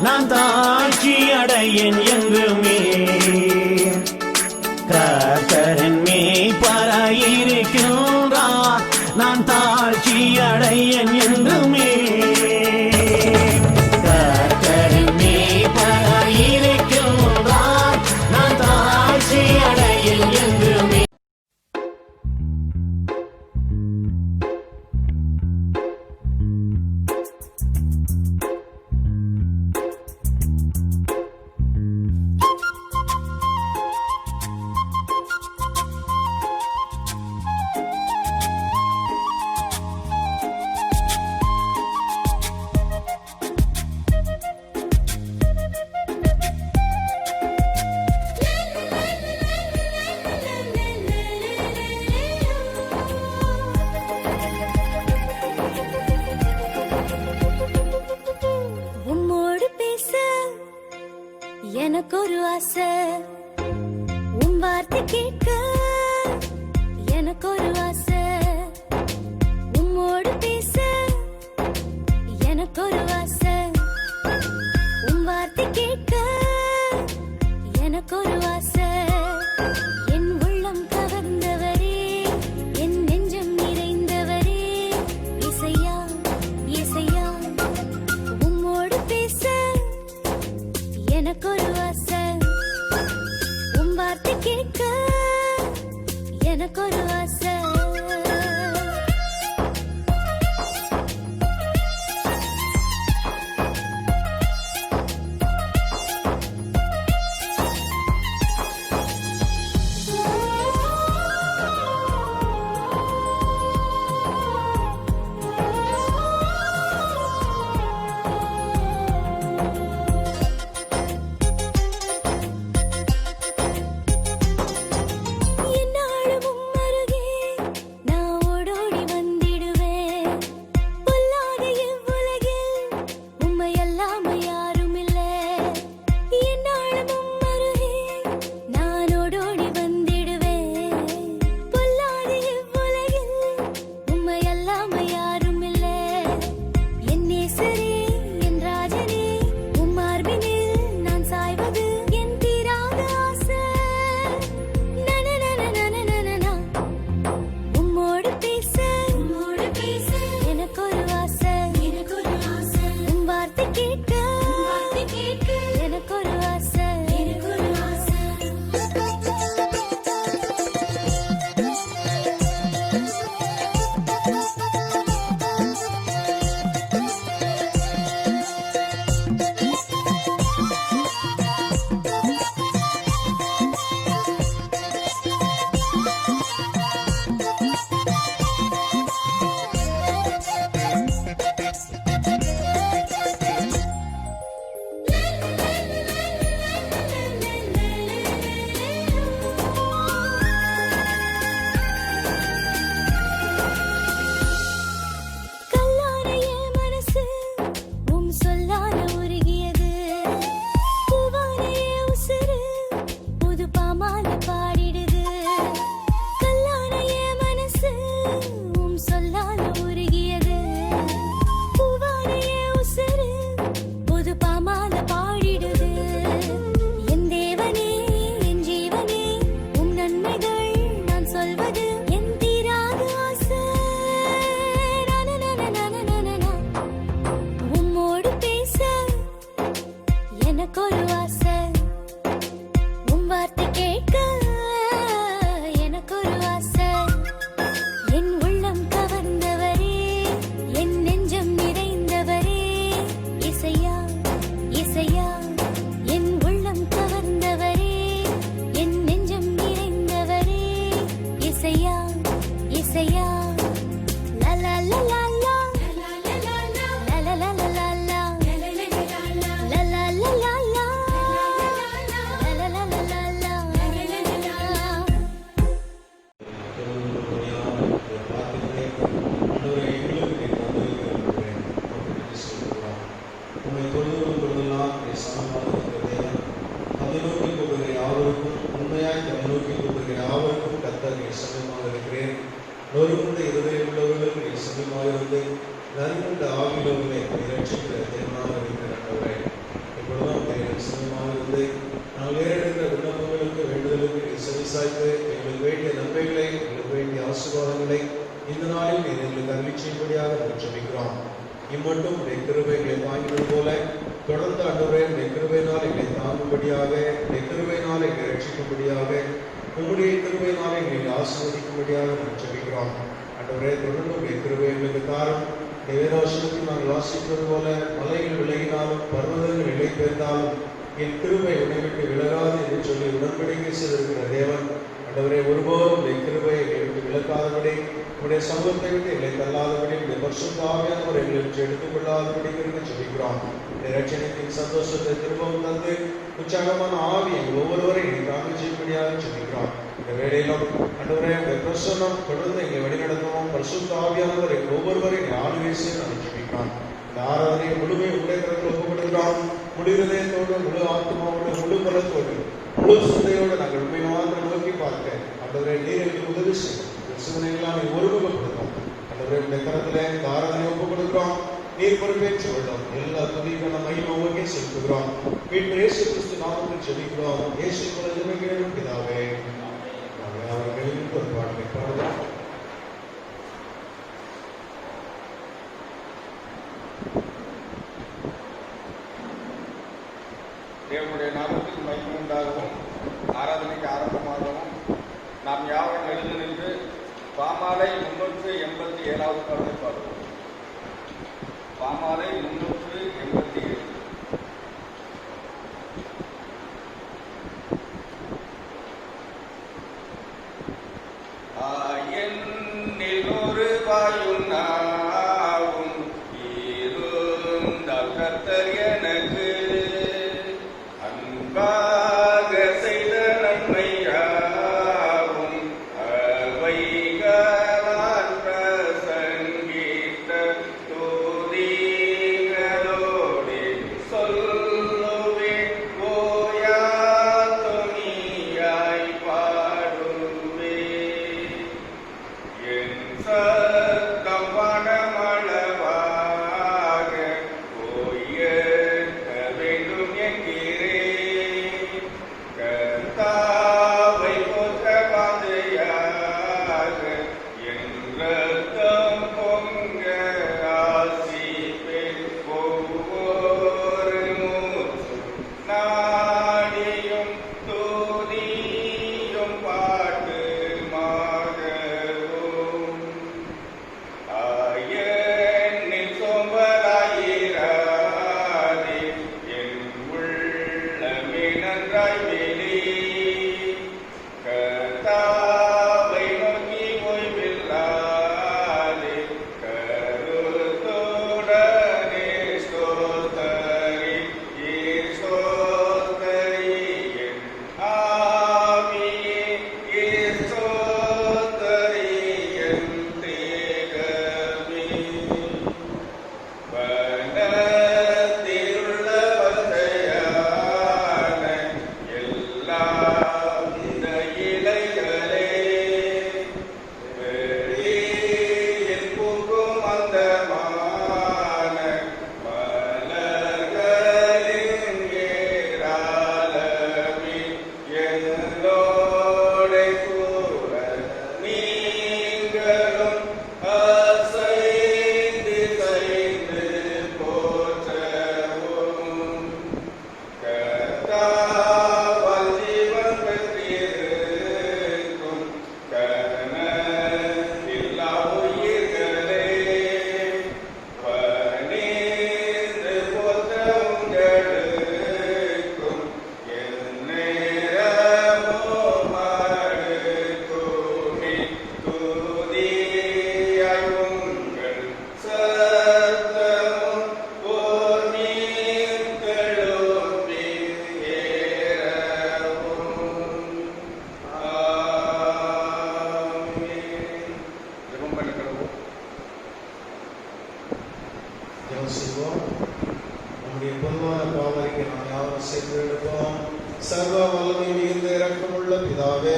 நான் தாழ்ச்சி அடையேன் என்றுமே. கர்த்தரின் மேய்ப்பராயிருக்கின்றார், நான் தாழ்ச்சி அடையேன் என்றுமே. கர்த்தரின் மேய்ப்பராயிருக்கின்றார், நான் தாழ்ச்சி அடையேன் என்றுமே. எனக்கு ஒரு ஆசை, உன் வார்த்தை கேட்க எனக்கு ஒரு ஆசை, உம்மோடு பேச எனக்கு ஒரு ஆசை, உன் வார்த்தை கேட்க எனக்கு ஒரு ஆசை. என் உள்ளம் கவர்ந்தவரே, என் நெஞ்சம் நிறைந்தவரே, இசையா இசையா உம்மோடு பேச எனக்கு ஒரு ஆசை, உன் வார்த்தை கேட்க எனக்கு ஒரு ஆசை. நொறுங்குண்ட இருதயம் உள்ளவர்களுக்கு நீ சமயமாக இருந்து நறுங்குண்ட ஆவியிலவர்களை ரட்சிக்கிற தேவனாக இருக்கிறவரை தொடர்ந்து ஆண்டவரே உடைய கிருபையினால் எங்களை தாங்கும்படியாக, உடைய கிருபையினால் எங்களை ரட்சிக்கும்படியாக, உங்களுடைய கிருபையினால் எங்களை ஆசீர்வதிக்கும்படியாக நாங்கள் ஜெபிக்கிறோம். ஆண்டவரே தொடர்ந்து உடைய கிருபை எங்களுக்கு தாரும். வேதாசனத்தில் நாங்கள் வாசிப்பது போல மலைகள் விலகினாலும் பர்வதங்கள் நிலை பெயர்ந்தாலும் என் கிருபை உன்னை விட்டு விலகாது என்று சொல்லி உடன்படிக்கை செய்திருக்கிற தேவன் ஆண்டவரே ஒருபோதும் உடைய கிருபை எங்களை விட்டு விலக்காதபடி, உடைய சமூகத்தை விட்டு எங்களை தள்ளாதபடி, உடைய பரிசுத்த ஆவியானவர் எங்களை விட்டு எடுத்துக்கொள்ளாதபடி ஜெபிக்கிறோம். ரட்சணத்தின் சந்தோஷத்தை திரும்பவும் தந்து உற்சாகமான ஆவி எங்கள் ஒவ்வொருவரையும் தாங்க செய்யும்படியாக ஜெபிக்கிறோம். இந்த வேளையிலும் ஆண்டவரே உடைய பிரசன்னம் தொடர்ந்து எங்களை வழிநடத்தவும், பரிசுத்த ஆவியானவர் எங்கள் ஒவ்வொருவரையும் ஆளுகை செய்ய நாங்கள் ஜெபிக்கிறோம். இந்த ஆராதனையை முழுமையை உடைய கரத்தில் ஒப்புக்கொடுக்கிறோம். முழு இதயத்தோடு, முழு ஆத்மாவோடு, முழு பலத்தோடு, முழு சிந்தையோடு நாங்கள் உண்மை மாத்திரம் நோக்கி பார்க்க ஆண்டவரே நீர் எங்களுக்கு உதவி செய்யும். சிந்தனைகளால் நீ ஒருமுகப்படுத்தும். ஆண்டவரே உடைய கரத்தில் இந்த ஆராதனையை ஒப்புக்கொடுக்கிறோம். நீர் பொறுப்பேற்று உள்ளோம். எல்லா துதிக்கான மகிமையை செலுத்துகிறோம். மீட்பர் இயேசு கிறிஸ்து நாமத்தில் ஜெபிக்கிறோம். இயேசு ஜெபிக்கிறோம் பிதாவே. அவர்களின் ஒரு பாடலை பாடலாம். தேவனுடைய நாமத்துக்கு மகிமை உண்டாகவும் ஆராதனைக்கு ஆரம்பமாகவும் நாம் யாவரும் எழுந்து நின்று பாமாலை 387வது பாடலை பாடுவோம். பாமாலை 387. என்னில் ஒரு வாயும் நாவும் இருந்தால் கர்த்தர் எனக்கு அன்பாக செய்த நன்மையாவும் அவைகளால் பிரசங்கித்த துதிகளோடு சொல்லுவேன். ஓயா துணியாய் பாடுவேன். என் சத்தம் வனமளவாக உயர்த்த வேண்டும் என்கிறேன். கர்த்தாவை போற்ற பாதையாக என் ரத்தம் பொங்க ஆசிப்பேன். ஒவ்வொரு மூச்சும் நாடியும் துதியும் பாட்டுமாகவும் என்னில் சோம்பலாயிராதே. என் உள்ளமே நன்றாய் வெளி. கர்த்தாவை நோக்கி ஓய்வில்லாதே. கருத்துடனே ஸ்தோத்தரி ஸ்தோத்தரி. என் ஆவியே ஸ்தோத்தரி என் தேகமே. வனத்திலுள்ள பச்சையான எல்லா இந்த இலைகளே, வெளியில் பூக்கும் அந்தமான மலர்களின் ஏராளமே, என்னோடே கூட நீங்களும் அசைந்து சைந்து போற்றவும். கர்த்தாவால் ஜீவன் பெற்றிருக்கும் கனமில்லா உயிர்களே, பணிந்து போற்ற உங்களுக்கும் எந்நேரமும் அடுக்குமே துதியாய் உங்கள் சத்தமும் போர் நீங்களும்பி ஏறவும். ஆமென். ஜெபம் பண்ணிக்கிறோம். ஜெபம் செய்வோம். நம்முடைய பொதுவான பாவனைக்கு நாம் யாரும் சேர்ந்து எடுப்போம். சர்வ வல்லமை மிகுந்த இரக்கமுள்ள பிதாவே,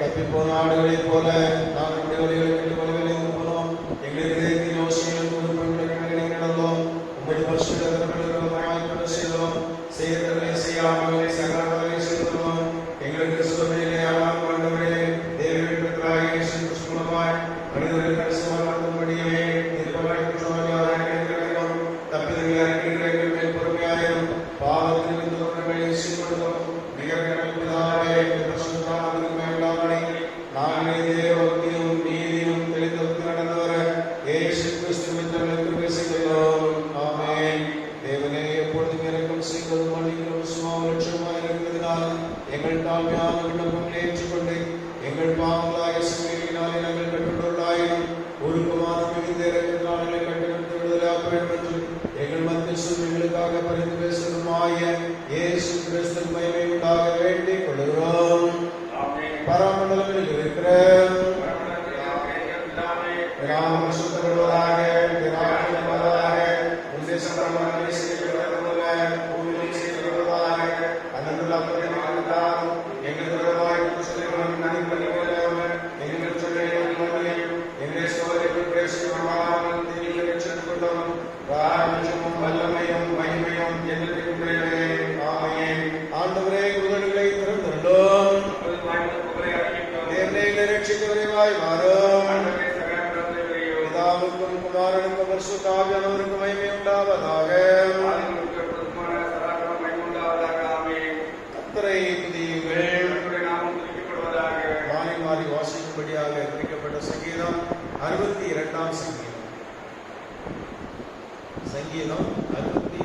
தப்பிப்போன ஆடுகளைப் போல நாம் நம்முடைய வழிகளை விட்டு வழிகளில் போனோம். எங்களுக்கு யோசனைகள் நடந்தோம். உங்களுடைய பரிசுத்த செய்தோம். செய்தவர்களை செய்யாமலே சகலவர்களை செய்தோம். எங்களுக்கு சுகமில்லை ஆனால் ஆண்டவரே, தேவனின் பெற்றாய் இயேசு கிறிஸ்து மூலமாய் மனிதர்கள் கடைசியாக நடத்தும்படியே நிர்பராய் குற்றவாளியாக இருக்கிறோம். தப்பி எங்கள் தாழ்மையான விண்ணப்பங்களை ஏற்றுக்கொண்டு எங்கள் பாவங்களாய சிறுமையினாலே நாங்கள் கட்டுள்ளோராயினும் ஒழுக்கமான மிகுந்த இரக்கத்தினாலே கட்டுவிட்டு விடுதலாக்க வேண்டும் என்று எங்கள் மத்திய எங்களுக்காக பரிந்து பேசுமாய இயேசு கிறிஸ்து மகிமை உண்டாக வேண்டிக் கொள்கிறோம். பரமண்டலங்களில் இருக்கிற சுத்தப்படுவதாக ஆண்டவரே உதடுகளை திறந்துள்ளோம். ரட்சிக்க விரைவாய் மாறும். பிதாவுக்கும் குமாரனுக்கும் பரிசுத்த ஆவியானவருக்கும் மகிமை உண்டாவதாக. கர்த்தரை துதியுங்கள். மாறி மாறி வாசிக்கும்படியாக குறிக்கப்பட்ட சங்கீதம் 62ஆம் சங்கீதம் 62.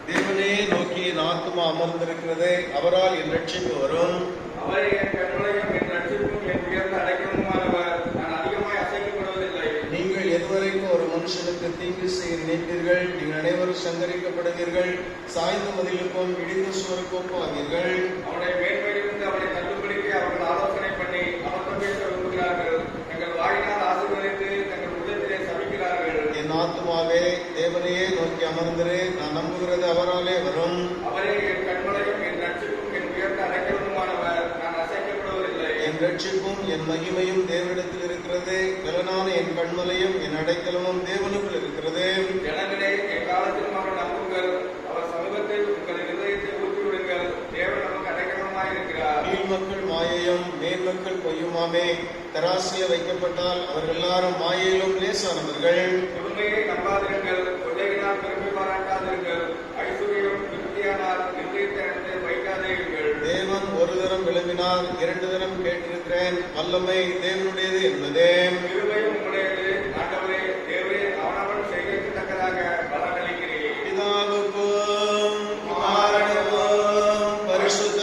தேவனே நோக்கி என் ஆத்துமா அமர்ந்திருக்கிறது, அவரால் என் ரட்சிப்பு வரும். அவரே என் கண்மலையும் என் ரட்சிப்பும் என் உயர்ந்த அடைக்கலமுமானவர். நான் அதிகமாய் அசைக்கப்படுவதில்லை. நீங்கள் எதுவரைக்கும் ஒரு மனுஷனுக்கு தீங்கு செய்ய நினைப்பீர்கள்? நீங்கள் அனைவரும் சங்கரிக்கப்படுவீர்கள். சாய்ந்த மதிலுக்கும் இடிந்த சுவருக்கும் போவீர்கள். அவனை மேன்மையிலிருந்து அவனை தள்ளுபடிக்கு அவர்கள் ஆலோசனை பண்ணி அமர்த்தம் பேச விரும்புகிறார்கள். தங்கள் வாயினால் ஆசீர்வதித்து தங்கள் உள்ளத்திலே சபிக்கிறார்கள். என் ஆத்துமாவே தேவனையே நோக்கி அமர்ந்திரு, நான் நம்புகிறது அவராலே வரும். அவரே என் கண்மலையும் என் ரட்சிப்பும் என் உயர்ந்த அடைக்கலமுமானவர். நான் அசைக்கப்படுவதில்லை. என் ரட்சிப்பும் என் மகிமையும் தேவனிடத்தில் இருக்கிறது. பலனான என் கண்மலையும் என் அடைக்கலமும் தேவனுக்குள் இருக்கிறது. ஜனங்களே, என் காலத்திலும் அவர் நம்புங்கள். அவர் சமூகத்தில் உங்கள் இதயத்தை ஊற்றிவிடுங்கள். தேவன் நமக்கு அடைக்கலமாய் இருக்கிறார். கீழ் மக்கள் மாயையும் மேல் மக்கள் பொய்யுமாமே. தராசில வைக்கப்பட்டால் அவர்கள் எல்லாரும் மாயையிலும் லேசானவர்கள். உண்மையை நம்பாதிருங்கள். கொள்ளையினால் பெருமை பாராட்டாதிருங்கள். ஐஸ்வர்யம் திருப்தியானால் நிர்ணயித்த வைக்காதீர்கள். தேவன் ஒரு தரம் விளம்பினார், 2 தரம் கேட்டிருக்கிறேன். வல்லமை தேவனுடையது என்பதே. கிருபையும் உடையது. ஆண்டவரே, தேவரே, அவனவன் செய்கைக்கு தக்கதாக பலனளிக்கிறீர். பிதாவுக்கும் குமாரனுக்கும் பரிசுத்த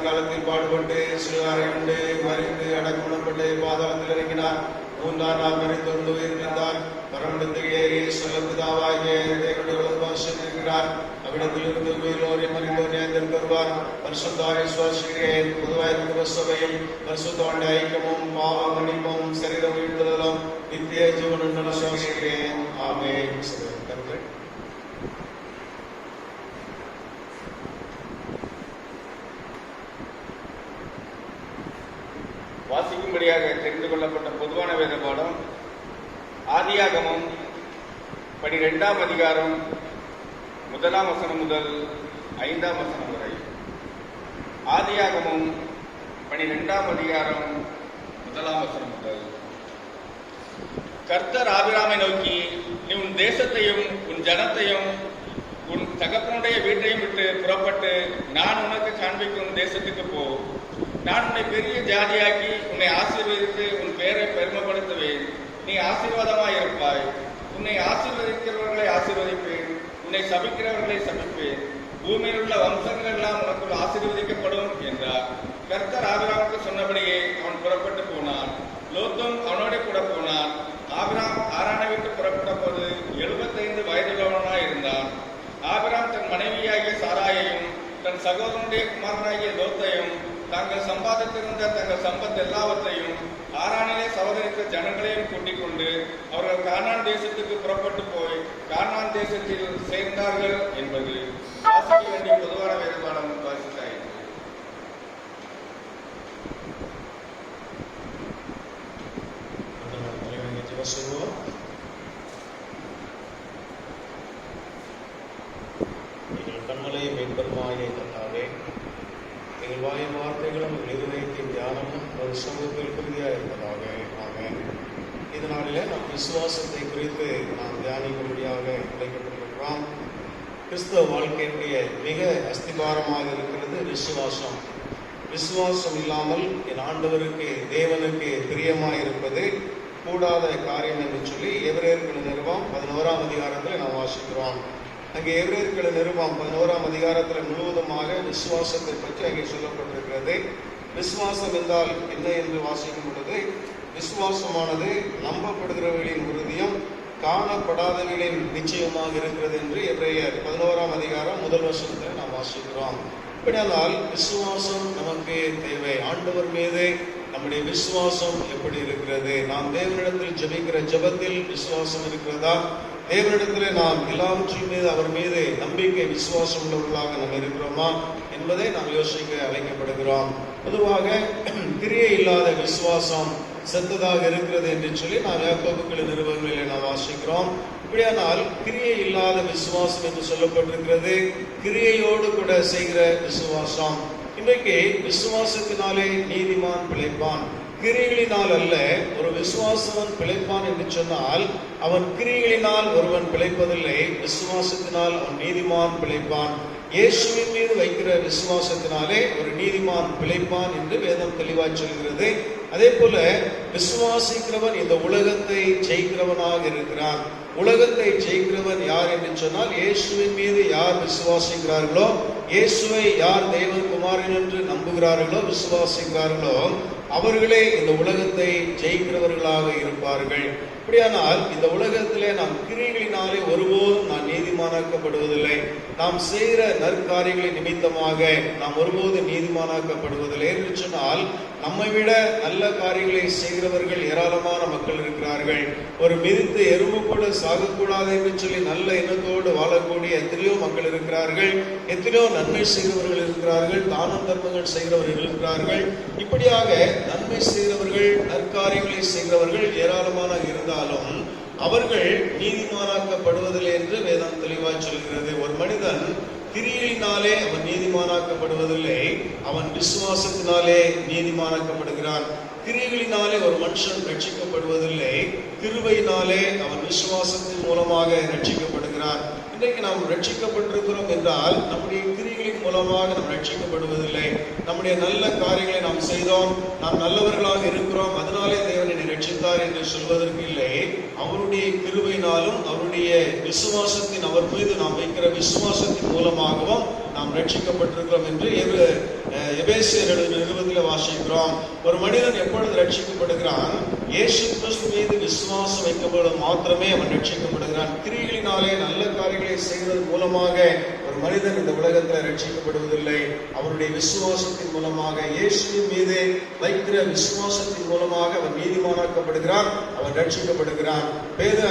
காலத்தில் பாடுபட்டு சிறுகாரையுண்டு மறித்து அடக்குணப்பட்டு பாதாளத்தில் இறங்கினார். 3ஆம் நாள் மரித்தொன்று உயிர்ப்பித்தார். பரமண்டத்தில் ஏறி சொல்லப்பிதாவாகிய தேவனுடைய வலதுபார்சத்தில் இருக்கிறார். அவ்விடத்திலிருந்து உயிரோரை மறித்தோர் நியாயத்திற்கு வருவார். பரிசுத்தாவை விசுவாசிக்கிறேன். பொதுவாக சபையும் பரிசுத்தாண்ட ஐக்கியமும் பாவ மன்னிப்பும் சரீர உயிர்த்தலும் நித்திய ஜீவனும் விசுவாசிக்கிறேன். ஆமென். வாசிக்கும்படியாக தெரிந்து கொள்ளப்பட்ட பொதுவான வேத பாடம் ஆதியாகமம் 12ஆம் அதிகாரம் 1ஆம் வசனம் முதல் 5ஆம் வசனம் வரை. ஆதியாகமம் 12ஆம் அதிகாரம் 1ஆம் வசனம் முதல். கர்த்தர் ஆபிராமை நோக்கி, நீ உன் தேசத்தையும் உன் ஜனத்தையும் உன் தகப்பனுடைய வீட்டையும் விட்டு புறப்பட்டு நான் உனக்கு காண்பிக்கும் தேசத்துக்கு போ. நான் உன்னை பெரிய ஜாதியாக்கி உன்னை ஆசீர்வதித்து உன் பெயரை பெருமைப்படுத்துவேன். நீ ஆசீர்வாதமாய் இருப்பாய். உன்னை ஆசீர்வதிக்கிறவர்களை ஆசீர்வதிப்பேன், உன்னை சபிக்கிறவர்களை சபிப்பேன். பூமியில் உள்ள வம்சங்கள் எல்லாம் உனக்குள் ஆசீர்வதிக்கப்படும் என்றார். கர்த்தர் ஆபிராமுக்கு சொன்னபடியே அவன் புறப்பட்டு போனான். லோத்தும் அவனோட கூட போனான். ஆபிராம் ஆரானை விட்டு புறப்பட்ட போது 75 வயதுள்ளவனாய் இருந்தான். ஆபிராம் தன் மனைவியாகிய சாராயையும் தன் சகோதரனுடைய குமாரனாகிய லோத்தையும் தாங்கள் சம்பாதித்திருந்த தங்கள் சம்பத் எல்லாவற்றையும் ஆரானிலே சகோதரித்த ஜனங்களையும் கூட்டிக் கொண்டு அவர்கள் கானான் தேசத்துக்கு புறப்பட்டு போய் கானான் தேசத்தில் சேர்ந்தார்கள் என்பது வாசிக்க வேண்டிய பொதுவான வேறுபாடம் வாசித்தாயிற்று. எங்கள் கண்மலை மீட்பருமாயே கர்த்தாவே, எங்கள் வாயின் வார்த்தைகளும் இருதயத்தின் தியானமும் ஒரு சமூகத்தில் உறுதியாக இருப்பதாக. ஆமென். இந்த நாளிலே நம் விசுவாசத்தை குறித்து நாம் தியானிக்கும்படியாக அழைக்கப்பட்டிருக்கிறோம். கிறிஸ்தவ வாழ்க்கையினுடைய மிக அஸ்திபாரமாக இருக்கிறது விசுவாசம். விசுவாசம் இல்லாமல் என் ஆண்டவருக்கு தேவனுக்கு பிரியமாய் இருப்பது கூடாத காரியம் என்று சொல்லி எபிரேயர்கள் நிருபம் 11ஆம் அதிகாரத்தில் நாம் வாசிக்கிறோம். அங்கே எபிரேயர்கள் நிருபம் 11ஆம் அதிகாரத்தில் முழுவதுமாக விசுவாசத்தை பற்றி அங்கே சொல்லப்பட்டிருக்கிறது. விசுவாசம் என்றால் என்ன என்று வாசிக்கும் பொழுது, விசுவாசமானது நம்பப்படுகிறவர்களின் உறுதியும் காணப்படாதவர்களின் நிச்சயமாக இருக்கிறது என்று எபிரேயர் 11ஆம் அதிகாரம் முதல் வசனத்தில் நாம் வாசிக்கிறோம். இப்படியானால் விசுவாசம் நமக்கு தேவை. ஆண்டவர் மீது நம்முடைய விசுவாசம் எப்படி இருக்கிறது? நாம் தேவனிடத்தில் ஜெபிக்கிற ஜெபத்தில் விசுவாசம் இருக்கிறதா? தேவனிடத்தில் நாம் எல்லாவற்றின் மீது அவர் மீது நம்பிக்கை விசுவாசம் உள்ளவர்களாக நாம் இருக்கிறோமா என்பதை நாம் யோசிக்க அழைக்கப்படுகிறோம். பொதுவாக கிரியை இல்லாத விசுவாசம் செத்ததாக இருக்கிறது என்று சொல்லி நாம் யாக்கோபு நிருபங்களில் நாம் வாசிக்கிறோம். இப்படியானால் கிரியை இல்லாத விசுவாசம் என்று சொல்லப்பட்டிருக்கிறது. கிரியையோடு கூட செய்கிற விசுவாசம். இன்றைக்கு விசுவாசத்தினாலே நீதிமான் பிழைப்பான், கிரிகளினால் அல்ல. ஒரு விசுவாசவன் பிழைப்பான் என்று சொன்னால் அவன் கிரிகளினால் ஒருவன் பிழைப்பதில்லை, விசுவாசத்தினால் அவன் நீதிமான் பிழைப்பான். இயேசுவின் மீது வைக்கிற விசுவாசத்தினாலே ஒரு நீதிமான் பிழைப்பான் என்று வேதம் தெளிவாய் சொல்கிறது. அதே போல விசுவாசிக்கிறவன் இந்த உலகத்தை ஜெயிக்கிறவனாக இருக்கிறான். உலகத்தை ஜெயிக்கிறவன் யார் என்று சொன்னால், இயேசுவின் மீது யார் விசுவாசிக்கிறார்களோ, இயேசுவை யார் தேவன் குமாரன் என்று நம்புகிறார்களோ, விசுவாசிக்கிறார்களோ, அவர்களே இந்த உலகத்தை ஜெயிக்கிறவர்களாக இருப்பார்கள். அப்படியானால் இந்த உலகத்திலே நாம் கிரியைகளினாலே ஒருபோதும் நாம் நீதிமானாக்கப்படுவதில்லை. நாம் செய்கிற நற்காரியங்களின் நிமித்தமாக நாம் ஒருபோது நீதிமானாக்கப்படுவதில்லை என்று சொன்னால், நம்மை விட நல்ல காரியங்களை செய்கிறவர்கள் ஏராளமான மக்கள் இருக்கிறார்கள். ஒரு மிதித்து எறும்பு கூட சாகக்கூடாது என்று சொல்லி நல்ல எண்ணத்தோடு வாழக்கூடிய எத்தனையோ மக்கள் இருக்கிறார்கள். எத்தனையோ நன்மை செய்கிறவர்கள் இருக்கிறார்கள், தானம் தர்மங்கள் செய்கிறவர்கள் இருக்கிறார்கள். இப்படியாக நன்மை செய்கிறவர்கள், நற்காரியங்களை செய்கிறவர்கள் ஏராளமான இருந்தாலும் அவர்கள் நீதிமானாக்கப்படுவதில்லை என்று வேதம் தெளிவாய் சொல்கிறது. ஒரு மனிதன் கிரியையினாலே அவன் நீதிமானாக்கப்படுவதில்லை, அவன் விசுவாசத்தினாலே நீதிமானாக்கப்படுகிறான். கிரியைகளினாலே ஒரு மனுஷன் ரட்சிக்கப்படுவதில்லை, கிருபையினாலே அவன் விசுவாசத்தின் மூலமாக ரட்சிக்கப்படுகிறான். இன்றைக்கு நாம் ரட்சிக்கப்பட்டிருக்கிறோம் என்றால் நம்முடைய கிரியைகளின் மூலமாக நாம் ரட்சிக்கப்படுவதில்லை. நம்முடைய நல்ல காரியங்களை நாம் செய்தோம், நாம் நல்லவர்களாக இருக்கிறோம், அதனாலே தேவன் என்னை ரட்சித்தார் என்று சொல்வதற்கு இல்லை. அவருடைய கிருபையினாலும் அவருடைய விசுவாசத்தின் அவர் மீது நாம் வைக்கிற விசுவாசத்தின் மூலமாகவும் நாம் ரட்சிக்கப்பட்டிருக்கிறோம் என்று எபேசியர் நிருபத்தில் வாசிக்கிறோம். ஒரு மனிதன் எப்பொழுது ரட்சிக்கப்படுகிறான்? இயேசு கிறிஸ்து மீது விசுவாசம் வைக்கப்படும் மாத்திரமே அவன் ரட்சிக்கப்படுகிறான். கிரியைகளினாலே நல்ல காரியங்களை செய்வதன் மூலமாக ஒரு மனிதன் இந்த உலகத்தில் ரட்சிக்கப்படுவதில்லை. அவருடைய விசுவாசத்தின் மூலமாக, இயேசுவின் மீது வைக்கிற விசுவாசத்தின் மூலமாக அவன் நீதிமானாக்கப்படுகிறான், அவன் ரட்சிக்கப்படுகிறான்.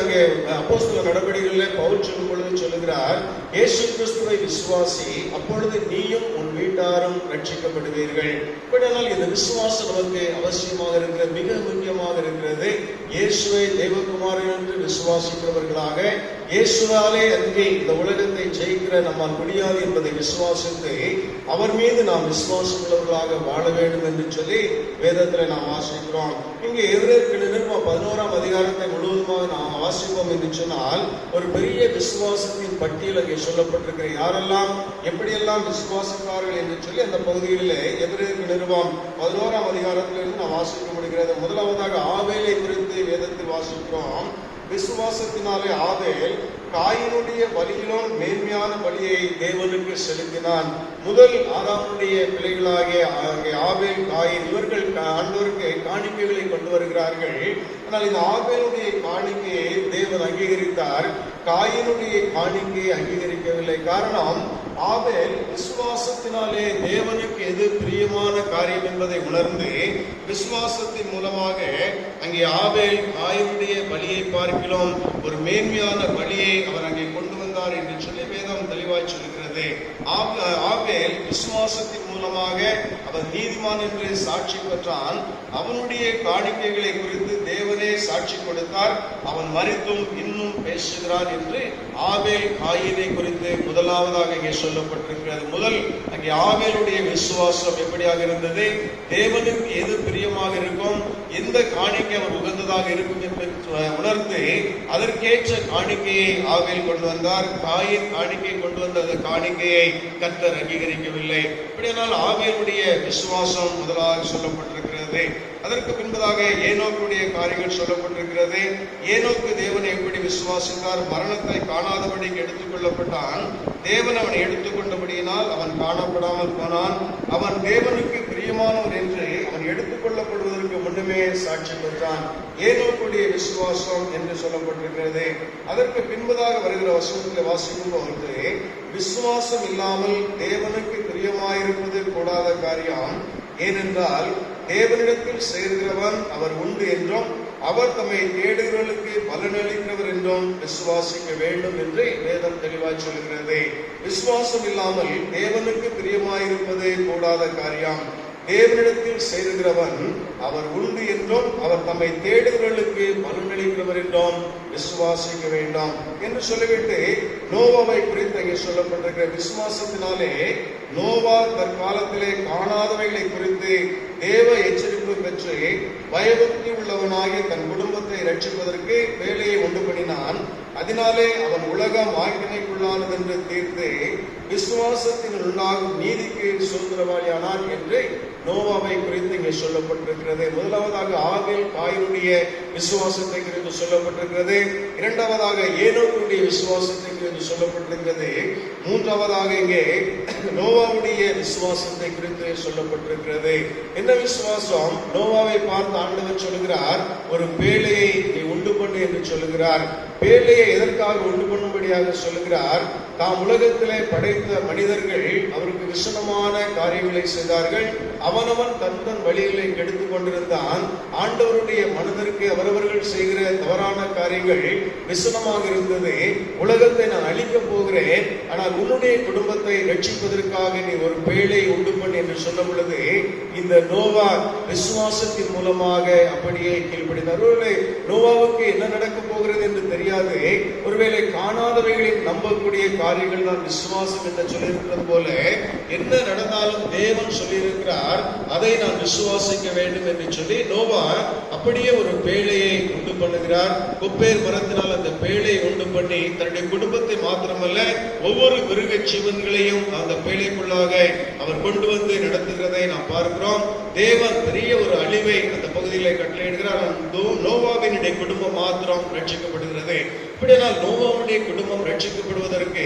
அங்கே அப்போஸ்தலர் நடவடிக்கைகளிலே பவுல் சொல்லும் பொழுது சொல்லுகிறார், இயேசு கிறிஸ்துவை விசுவாசி, அப்பொழுது நீயும் உன் வீட்டாரும் ரட்சிக்கப்படுவீர்கள். இப்படியானால் இந்த விசுவாசம் நமக்கு அவசியமாக இருக்கிறது, மிக முக்கியமாக இருக்கிறது. இயேசுவை தேவகுமாரன் என்று விசுவாசிக்கிறவர்களாக, இயேசுவாலே அன்றி இந்த உலகத்தை ஜெயிக்கிற நம்மால் முடியாது என்பதை விசுவாசித்து அவர் மீது நாம் விசுவாசம் உள்ளவர்களாக வாழ வேண்டும் என்று சொல்லி வேதத்தில் நாம் வாசிக்கிறோம். இங்கே எபிரேயர் நிருபம் 11ஆம் அதிகாரத்தை முழுவதுமாக நாம் வாசிப்போம் என்று சொன்னால், ஒரு பெரிய விசுவாசத்தின் பட்டியல் அங்கே சொல்லப்பட்டிருக்கிற யாரெல்லாம் எப்படியெல்லாம் விசுவாசிப்பார்கள் என்று சொல்லி அந்த பகுதிகளிலே எபிரேயர் நிருபம் 11ஆம் அதிகாரத்திலிருந்து நாம் வாசிக்க முடிகிறது. முதலாவதாக ஆபேலை குறித்து வேதத்தில் வாசிக்கிறோம். விசுவாசத்தினாலே ஆபேல் காயினுடைய பலியிலும் மேன்மையான பலியை தேவனுக்கு செலுத்தினான். முதல் ஆதாமுடைய பிள்ளைகளாகிய ஆபேல், காயின் இவர்கள் ஆண்டவருக்கு காணிக்கைகளை கொண்டு வருகிறார்கள். ஆனால் இந்த ஆபேலுடைய காணிக்கையை தேவன் அங்கீகரித்தார், காயினுடைய காணிக்கையை அங்கீகரிக்கவில்லை. காரணம், ஆபேல் விசுவாசத்தினாலே தேவனுக்கு எது பிரியமான காரியம் என்பதை உணர்ந்து விசுவாசத்தின் மூலமாக அங்கே ஆபேல் காயினுடைய பலியை பார்க்கிறோம் ஒரு மேன்மையான பலியை அவர் அங்கே கொண்டு வந்தார் என்று சொல்லி வேதம் தெளிவாய் சொல்கிறது. ஆபேல் விசுவாசத்தின் மூலமாக அவன் நீதிமான் என்று சாட்சி பெற்றான். அவனுடைய காணிக்கைகளை குறித்து தேவனே சாட்சி கொடுத்தார். அவன் மரித்தும் இன்னும் பேசுகிறான் என்று ஆபேல் காயினை குறித்து முதலாவதாக இங்கே சொல்லப்பட்டிருக்கிறது. முதல் அங்கே ஆபேலுடைய விசுவாசம் எப்படியாக இருந்தது, தேவனுக்கு எது பிரியமாக இருக்கும், எந்த காணிக்கை அவர் உகந்ததாக இருக்கும் என்று உணர்ந்து அதற்கேற்ற காணிக்கையை ஆபேல் கொண்டு வந்தார். காயின் காணிக்கை கொண்டு வந்த அந்த காணிக்கையை கர்த்தர் அங்கீகரிக்கவில்லை. அப்படியானால் ஆபேலுடைய விசுவாசம் முதலாக சொல்லப்பட்டிருக்கிறது. அதற்கு பின்பதாக ஏனோக்குடைய காரியங்கள் சொல்லப்பட்டிருக்கிறது. ஏனோக்கு தேவனை எப்படி விசுவாசித்தார், மரணத்தை காணாதபடிக்கு எடுத்துக் கொள்ளப்பட்டான். தேவன் அவனை எடுத்துக்கொண்டபடியினால் அவன் காணப்படாமல் போனான். அவன் தேவனுக்கு பிரியமானவன் என்று அவன் எடுத்துக் கொள்ளப்படுவதற்கு முன்னுமே சாட்சி பெற்றான். ஏனோக்குடைய விசுவாசம் என்று சொல்லப்பட்டிருக்கிறது. அதற்கு பின்பதாக வருகிற வசனத்தில் வாசிக்கும் பொழுது, விசுவாசம் இல்லாமல் தேவனுக்கு பிரியமாயிருப்பது கூடாத காரியம். ஏனென்றால் தேவனிடத்தில் சேர்கிறவன் அவர் உண்டு என்றும் அவர் தம்மை தேடுகிறவர்களுக்கு பலனளிக்கிறவர் என்றும் விசுவாசிக்க வேண்டும் என்று வேதம் தெளிவாய் சொல்கிறது. விசுவாசம் இல்லாமல் தேவனுக்கு பிரியமாயிருப்பது கூடாத காரியம். தேவனிடத்தில் சேருகிறவன் அவர் உண்டு என்றும் அவர் தம்மை தேடுகிறவர்களுக்கு பலனளிக்கிறவர் என்றும் விசுவாசிக்க வேண்டாம் என்று சொல்லிவிட்டு நோவாவை குறித்து அங்கே சொல்லப்பட்டிருக்கிற விசுவாசத்தினாலே நோவா தற்காலத்திலே காணாதவைகளை குறித்து தேவ எச்சரிப்பு பெற்று பயபக்தி உள்ளவனாகி தன் குடும்பத்தை ரட்சிப்பதற்கு வேலையை உண்டு பண்ணினான். அதனாலே அவன் உலகம் ஆக்கினைக்குள்ளானது என்று தீர்த்து விசுவாசத்தின் உண்டாகும் நீதிக்கு சுதந்திரவாளியானான் என்று நோவாவை குறித்து இங்கே சொல்லப்பட்டிருக்கிறது. முதலாவதாக ஆபேல் காயினுடைய விசுவாசத்தை குறித்து சொல்லப்பட்டிருக்கிறது. இரண்டாவதாக ஏனோக்குடைய விசுவாசத்தை குறித்து சொல்லப்பட்டிருக்கிறது. மூன்றாவதாக இங்கே நோவாவுடைய விசுவாசத்தை குறித்து சொல்லப்பட்டிருக்கிறது. என்ன விசுவாசம்? நோவாவை பார்த்து ஆண்டவர் சொல்லுகிறார், ஒரு பேழையை நீ உண்டு பண்ணு என்று சொல்லுகிறார். பேழையை எதற்காக உண்டு பண்ணும்படியாக சொல்லுகிறார்? தாம் உலகத்திலே படைத்த மனிதர்கள் அவருக்கு விசனமான காரியங்களை செய்தார்கள். அவனவன் தன் வழிகளை கெடுத்துக் கொண்டிருந்தான். ஆண்டவருடைய மனதிற்கு அவரவர்கள் செய்கிற தவறான காரியங்கள் விசனமாக இருந்தது. உலகத்தை நான் அழிக்கப் போகிறேன், ஆனால் உன்னுடைய குடும்பத்தை ரட்சிப்பதற்காக நீ ஒரு பேழை உண்டு பண்ணு என்று சொல்ல பொழுது இந்த நோவா விசுவாசத்தின் மூலமாக அப்படியே கீழ்ப்படினார். ஒருவேளை நோவாவுக்கு என்ன நடக்கப் போகிறது என்று தெரியாது. ஒருவேளை காணாதவைகளில் நம்பக்கூடிய காரியங்கள் தான் விசுவாசம் என்று சொல்லியிருக்கிறது போல, என்ன நடந்தாலும் தேவன் சொல்லியிருக்கிறார், அதை நான் விசுவாசிக்க வேண்டும் என்று சொல்லி நோவா அப்படியே ஒரு பேழையை உண்டு பண்ணுகிறார். கொப்பேர் மரத்தினால் அந்த பேழையை உண்டு பண்ணி தன்னுடைய குடும்பத்தை மாத்திரமல்ல ஒவ்வொரு மிருக ஜீவன்களையும் அந்த பேழைக்குள்ளாக அவர் கொண்டு வந்து நடத்துகிறதை நாம் பார்க்கிறோம். தேவன் பெரிய ஒரு அழிவை அந்த பகுதியிலே கட்டளையிடுகிறார். நோவாவினுடைய குடும்பம் மாத்திரம் ரட்சிக்கப்படுகிறது. இப்படியானால் நோவாவுடைய குடும்பம் ரட்சிக்கப்படுவதற்கு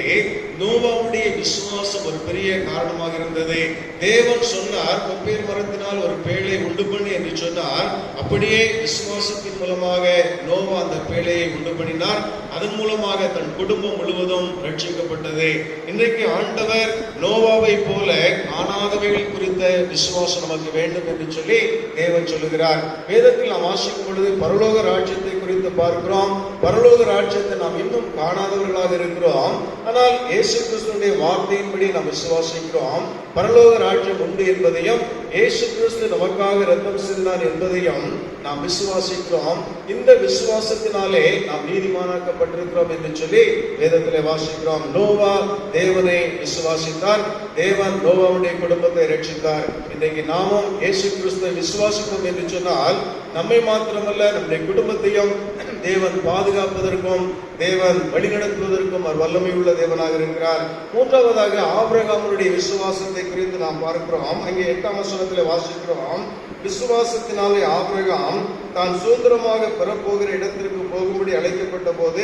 நோவாவுடைய விசுவாசம் ஒரு பெரிய காரணமாக இருந்தது. தேவன் சொன்னார், கொப்பேர் மரத்தினால் ஒரு பேழை உண்டு பண்ணி என்று சொன்னார். அப்படியே விசுவாசத்தின் மூலமாக நோவா அந்த பேழையை உண்டு பண்ணினார். அதன் மூலமாக தன் குடும்பம் முழுவதும் ரட்சிக்கப்பட்டது. இன்றைக்கு ஆண்டவர் நோவாவை போல காணாதவைகள் குறித்த விசுவாசம் நமக்கு வேண்டும் என்று சொல்லி தேவன் சொல்லுகிறார். வேதத்தில் நாம் வாசிக்கும் பொழுது பரலோக ராஜ்யத்தை குறித்து பார்க்கிறோம். பரலோக ராஜ்யத்தை நாம் இன்னும் காணாதவர்களாக இருக்கிறோம். ஆனால் இயேசு கிறிஸ்துவினுடைய வார்த்தையின்படி நாம் விசுவாசிக்கிறோம். பரலோக ராஜ்யம் உண்டு என்பதையும் இயேசு கிறிஸ்து நமக்காக இரத்தம் சிந்தினார் என்பதையும் நாம் விசுவாசிக்கிறோம். இந்த விசுவாசத்தினாலே நாம் நீதிமானாக்கப்பட்டிருக்கிறோம் என்று சொல்லி வேதத்திலே வாசிக்கிறோம். நோவா தேவனை விசுவாசித்தார். தேவன் நோவாவுடைய குடும்பத்தை ரட்சித்தார். இன்றைக்கு நாமும் இயேசு கிறிஸ்துவை விசுவாசித்தோம் என்று சொன்னால் நம்மை மாத்திரமல்ல நம்முடைய குடும்பத்தையும் தேவன் பாதுகாப்பதற்கும் தேவன் வழிநடத்துவதற்கும் அவர் வல்லமை உள்ள தேவனாக இருக்கிறார். மூன்றாவதாக ஆபிரகாமுடைய விசுவாசத்தை குறித்து நாம் பார்க்கிறோம். அங்கே 8ஆம் வசனத்தில் வாசிக்கிறோம், விசுவாசத்தினாலே ஆபிரகாம் தான் சுதந்திரமாக பெறப்போகிற இடத்திற்கு போகும்படி அழைக்கப்பட்ட போது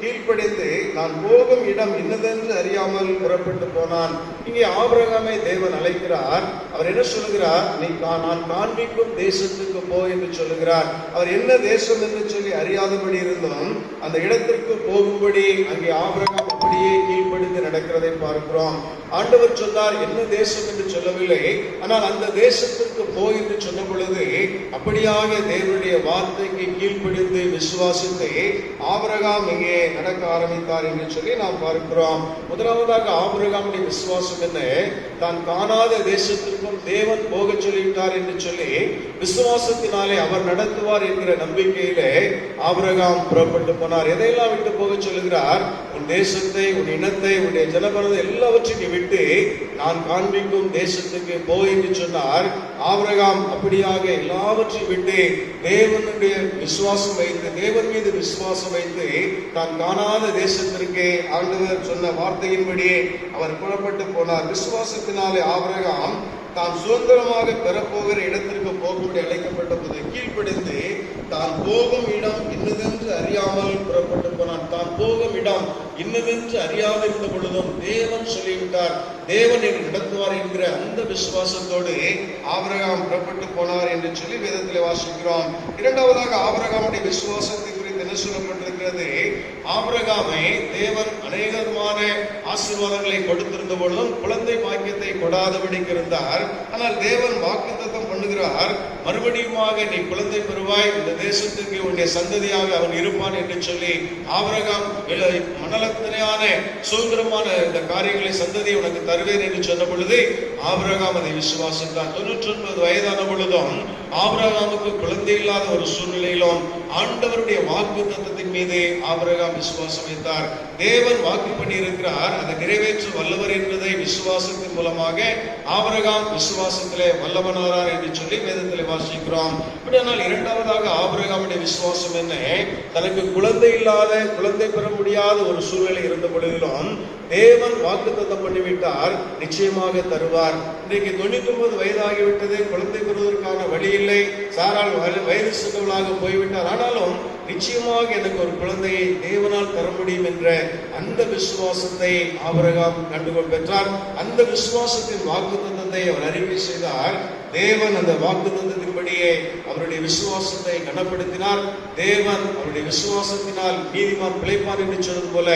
கீழ்ப்படிந்து நான் போகும் இடம் இன்னதென்று அறியாமல் புறப்பட்டு போனான். இங்கே ஆபிரகாமை தேவன் அழைக்கிறார். அவர் என்ன சொல்லுகிறார்? நான் காண்பிக்கும் தேசத்துக்கு போ என்று சொல்லுகிறார். அவர் என்ன தேசம் என்று சொல்லி அறியாதபடி இருந்தும் அந்த இடத்திற்கு போகும்படி அங்கே ஆபிரகாம் அப்படியே கீழ்ப்படிந்து நடக்கிறதை பார்க்கிறோம். ஆண்டவர் சொன்னார் என்ன தேசம் என்று சொல்லவில்லை, ஆனால் அந்த தேசத்திற்கு போ என்று சொன்ன பொழுது அப்படியாக தேவனுடைய வார்த்தைக்கு கீழ்ப்படிந்து விசுவாசித்து ஆபிரகாம் இங்கே நடக்க ஆரம்பித்தார் என்று சொல்லி நாம் பார்க்கிறோம். முதலாவதாக ஆபிரகாமுடைய விசுவாசம் என்ன? தான் காணாத தேசத்திற்கும் தேவன் போக சொல்லிவிட்டார் என்று சொல்லி விசுவாசத்தினாலே அவர் நடத்துவார் என்கிற நம்பிக்கையிலே ஆபிரகாம் புறப்பட்டு போனார். எதையெல்லாம் விட்டு போக சொல்லுகிறார்? உன் தேசத்தை, உன் இனத்தை, உன்னுடைய ஜனபரதை எல்லாவற்றையும் விட்டு நான் காண்பிக்கும் தேசத்துக்கு போ என்று சொன்னார். ஆபிரகாம் அப்படியாக எல்லாவற்றையும் விட்டு தேவனுடைய விசுவாசம் வைத்து, தேவன் மீது விசுவாசம் வைத்து தான் காணாத தேசத்திற்கு ஆண்டவர் சொன்ன வார்த்தையின்படியே அவர் புறப்பட்டு போனார். விசுவாசத்தினாலே ஆபிரகாம் தான் சுதந்திரமாக பெறப்போகிற இடத்திற்கு போகும்படி அழைக்கப்பட்ட போது கீழ்ப்படிந்து தான் போகும் இடம் இன்னதென்று அறியாமல் புறப்பட்டு போனான். தான் போகும் இடம் இன்னதென்று அறியாதிருந்த பொழுதும் தேவன் சொல்லிவிட்டார், தேவன் என்னை நடத்துவார் என்கிற அந்த விசுவாசத்தோடு ஆபிரகாம் புறப்பட்டு போனார் என்று சொல்லி வேதத்திலே வாசிக்கிறோம். இரண்டாவதாக ஆபிரகாமுடைய விசுவாசத்தை குறித்து என்ன சொல்லப்பட்டிருக்கிறது? ஆபிரகாமை தேவன் அநேகமான ஆசீர்வாதங்களை கொடுத்திருந்த பொழுதும் குழந்தை பாக்கியத்தை கொடாதபடிக்கு இருந்தார். ஆனால் தேவன் வாக்குத்தத்தம் பண்ணுகிறார், மறுபடியுமாக நீ குழந்தை பெறுவாய், இந்த தேசத்துக்கு உன்னுடைய சந்ததியாக அவன் இருப்பான் என்று சொல்லி ஆபிரகாம் மனலத்தனையான சுதந்திரமான இந்த காரியங்களை சந்ததியை உனக்கு தருவேன் என்று சொன்ன பொழுது ஆபிரகாம் அதை விசுவாசித்தான். 99 வயதான பொழுதும் ஆபிரகாமுக்கு குழந்தை இல்லாத ஒரு சூழ்நிலையிலும் ஆண்டவருடைய வாக்கு தத்தத்தின் மீது ஆபிரகாம் விசுவாசம் வைத்தார். தேவன் வாக்கு பண்ணி இருக்கிறார், அதை நிறைவேற்ற வல்லவர் என்பதை விசுவாசத்தின் மூலமாக ஆபிரகாம் விசுவாசத்திலே வல்லவனாரார் என்று சொல்லி வேதத்திலே வாசிக்கிறோம். அப்படியானால் இரண்டாவதாக ஆபிரகாமுடைய விசுவாசம் என்ன? தனக்கு குழந்தை இல்லாத, குழந்தை பெற முடியாத ஒரு சூழ்நிலை இருந்த பொழுதிலும் தேவன் வாக்குத்தத்தம் பண்ணிவிட்டார், நிச்சயமாக தருவார். இன்றைக்கு 99 வயதாகிவிட்டது, குழந்தை பெறுவதற்கான வழி இல்லை, சாரால் வயது சென்றவளாக போய்விட்டார். ஆனாலும் நிச்சயமாக எனக்கு ஒரு குழந்தையை தேவனால் தர முடியும் என்ற அந்த விசுவாசத்தை ஆபிரகாம் கண்டுகொள் பெற்றார். அந்த விசுவாசத்தின் வாக்குத்தத்தத்தை அவர் அறிக்கை செய்தார். தேவன் அந்த வாக்குத்தத்தத்தின்படியே அவருடைய விசுவாசத்தை கனப்படுத்தினார். தேவன் அவருடைய விசுவாசத்தினால் நீதிமான் பிழைப்பான் என்று சொன்னது போல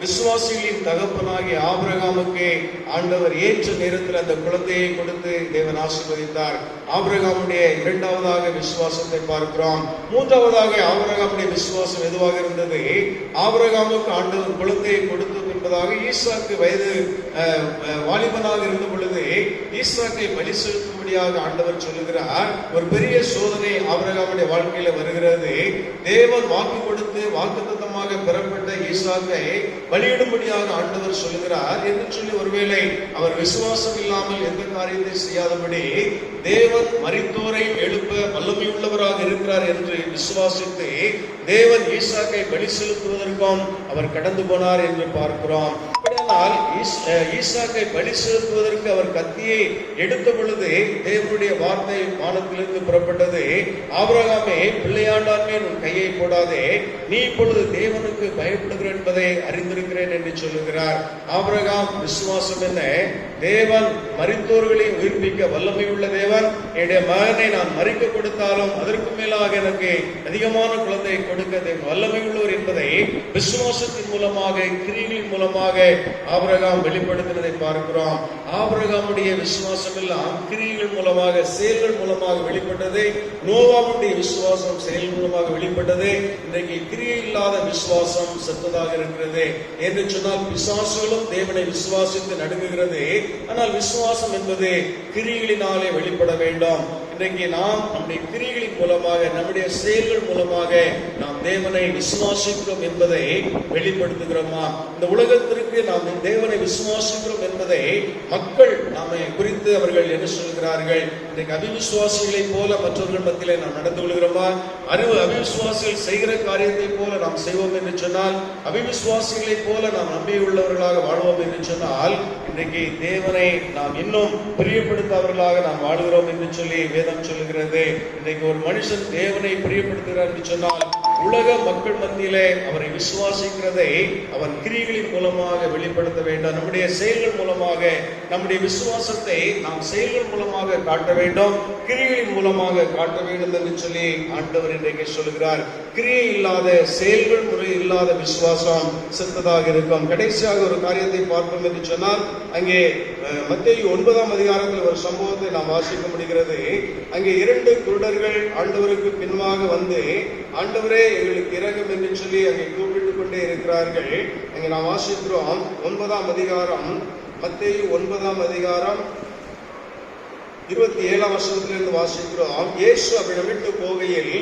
விசுவாசிகளின் தகப்பனாகிய ஆபிரகாமுக்கு ஆண்டவர் ஏற்ற நேரத்தில் அந்த குழந்தையை கொடுத்து தேவன் ஆசீர்வதித்தார். ஆபிரகாமுடைய இரண்டாவதாக விசுவாசத்தை பார்க்கிறோம். மூன்றாவதாக ஆபிரகாமுடைய விசுவாசம் எதுவாக இருந்தது? ஆபிரகாமுக்கு ஆண்டவர் குழந்தையை கொடுத்து என்பதாக ஈசாக்கு வயது வாலிபனாக இருந்த பொழுது ஈசாக்கை பலி செலுத்தும்படியாக ஆண்டவர் சொல்லுகிறார். ஒரு பெரிய சோதனை ஆபிரகாமுடைய வாழ்க்கையில வருகிறது. தேவன் வாக்கு கொடுத்து வாக்குத்தத்தமாக பெறப்பட்ட ஈசாக்கை பலியிடும்படியாக ஆண்டவர் சொல்லுகிறார் என்று சொல்லி ஒருவேளை அவர் விசுவாசம் இல்லாமல் எந்த காரியத்தை செய்யாதபடி தேவன் மரித்தோரை எழுப்ப வல்லமை உள்ளவராக இருக்கிறார் என்று விசுவாசித்து தேவன் ஈசாக்கை பலி செலுத்துவதற்கும் அவர் கடந்து போனார் என்று பார்க்கிறோம். ஈசாக்கை பலி செலுத்துவதற்கு அவர் கத்தியை எடுத்த பொழுது தேவனுடைய வார்த்தை வானத்திலிருந்து புறப்பட்டது. ஆபிரகாமே, பிள்ளையாண்டான் மேல் உன் கையை போடாதே, நீ இப்பொழுது தேவனுக்கு பயப்படுகிற என்பதை அறிந்திருக்கிறேன் என்று சொல்லுகிறார். ஆபிரகாம் விசுவாசம் என்ன? தேவன் மரித்தோர்களை உயிர்ப்பிக்க வல்லமை உள்ள தேவன், என்னுடைய மகனை நான் மறிக்க கொடுத்தாலும் அதற்கு மேலாக எனக்கு அதிகமான குழந்தையை கொடுக்க வல்லமை உள்ளவர் என்பதை விசுவாசத்தின் மூலமாக, கிரியைகளின் மூலமாக ஆபிரகாம் வெளிப்படுத்தினதை பார்க்கிறோம். ஆபிரகாமுடைய விசுவாசம் எல்லாம் கிரியைகள் மூலமாக, செயல்கள் மூலமாக வெளிப்பட்டது. நோவாவுடைய விசுவாசம் செயல் மூலமாக வெளிப்பட்டது. இன்றைக்கு கிரியை இல்லாத விசுவாசம் செத்ததாக இருக்கிறது. என்று சொன்னால் பிசாசுகளும் தேவனை விசுவாசித்து நடுங்குகிறது. ஆனால் விசுவாசம் என்பது கிரியைகளினாலே வெளிப்பட வேண்டும். இன்றைக்கு நாம் நம்முடைய கிரியைகளின் மூலமாக, நம்முடைய செயல்கள் மூலமாக நாம் தேவனை விசுவாசிக்கிறோம் என்பதை வெளிப்படுத்துகிறோமா? இந்த உலகத்திற்கு நாம் தேவனை விசுவாசிக்கிறோம் என்பதை மக்கள் நாம குறித்து அவர்கள் என்ன சொல்கிறார்கள்? இன்றைக்கு அவிசுவாசிகளை போல மற்றவர்கள் மத்தியிலே நாம் நடந்து கொள்கிறோமா? அவிசுவாசிகள் செய்கிற காரியத்தை போல நாம் செய்வோம் என்று சொன்னால், அவிசுவாசிகளை போல நாம் நம்பியுள்ளவர்களாக வாழ்வோம் என்று சொன்னால், இன்றைக்கு தேவனை நாம் இன்னும் பிரியப்படுத்தாதவர்களாக நாம் வாழ்கிறோம் என்று சொல்லி வேதம் சொல்லுகிறது. இன்றைக்கு ஒரு மனுஷன் தேவனை பிரியப்படுத்துகிறார் என்று சொன்னால் உலக மக்கள் மத்தியிலே அவரை விசுவாசிக்கிறதை அவன் கிரியைகளின் மூலமாக வெளிப்படுத்த வேண்டும். நம்முடைய செயல்கள் மூலமாக நம்முடைய விசுவாசத்தை நாம் செயல்கள் மூலமாக காட்ட வேண்டும், கிரியைகளின் மூலமாக காட்ட வேண்டும் என்று சொல்லி ஆண்டவர் இன்றைக்கு சொல்கிறார். கிரியை இல்லாத, செயல்கள் முறை இல்லாத விசுவாசம் செத்ததாக இருக்கும். கடைசியாக ஒரு காரியத்தை பார்ப்போம் என்று சொன்னால், அங்கே மத்தேயு 9ஆம் அதிகாரத்தில் ஒரு சம்பவத்தை நாம் வாசிக்க முடிகிறது. அங்கே 2 குருடர்கள் ஆண்டவருக்கு பின்பாக வந்து, ஆண்டவரே எங்களுக்கு இரங்கும் என்று சொல்லி அங்கே கூப்பிட்டுக் கொண்டே இருக்கிறார்கள். அங்கே நாம் வாசிக்கிறோம் 9ஆம் அதிகாரம், மத்தேயு 9ஆம் அதிகாரம் 27ஆம் வசனத்திலிருந்து வாசிக்கிறோம். இயேசு அவ்விடமிட்டு போகையில்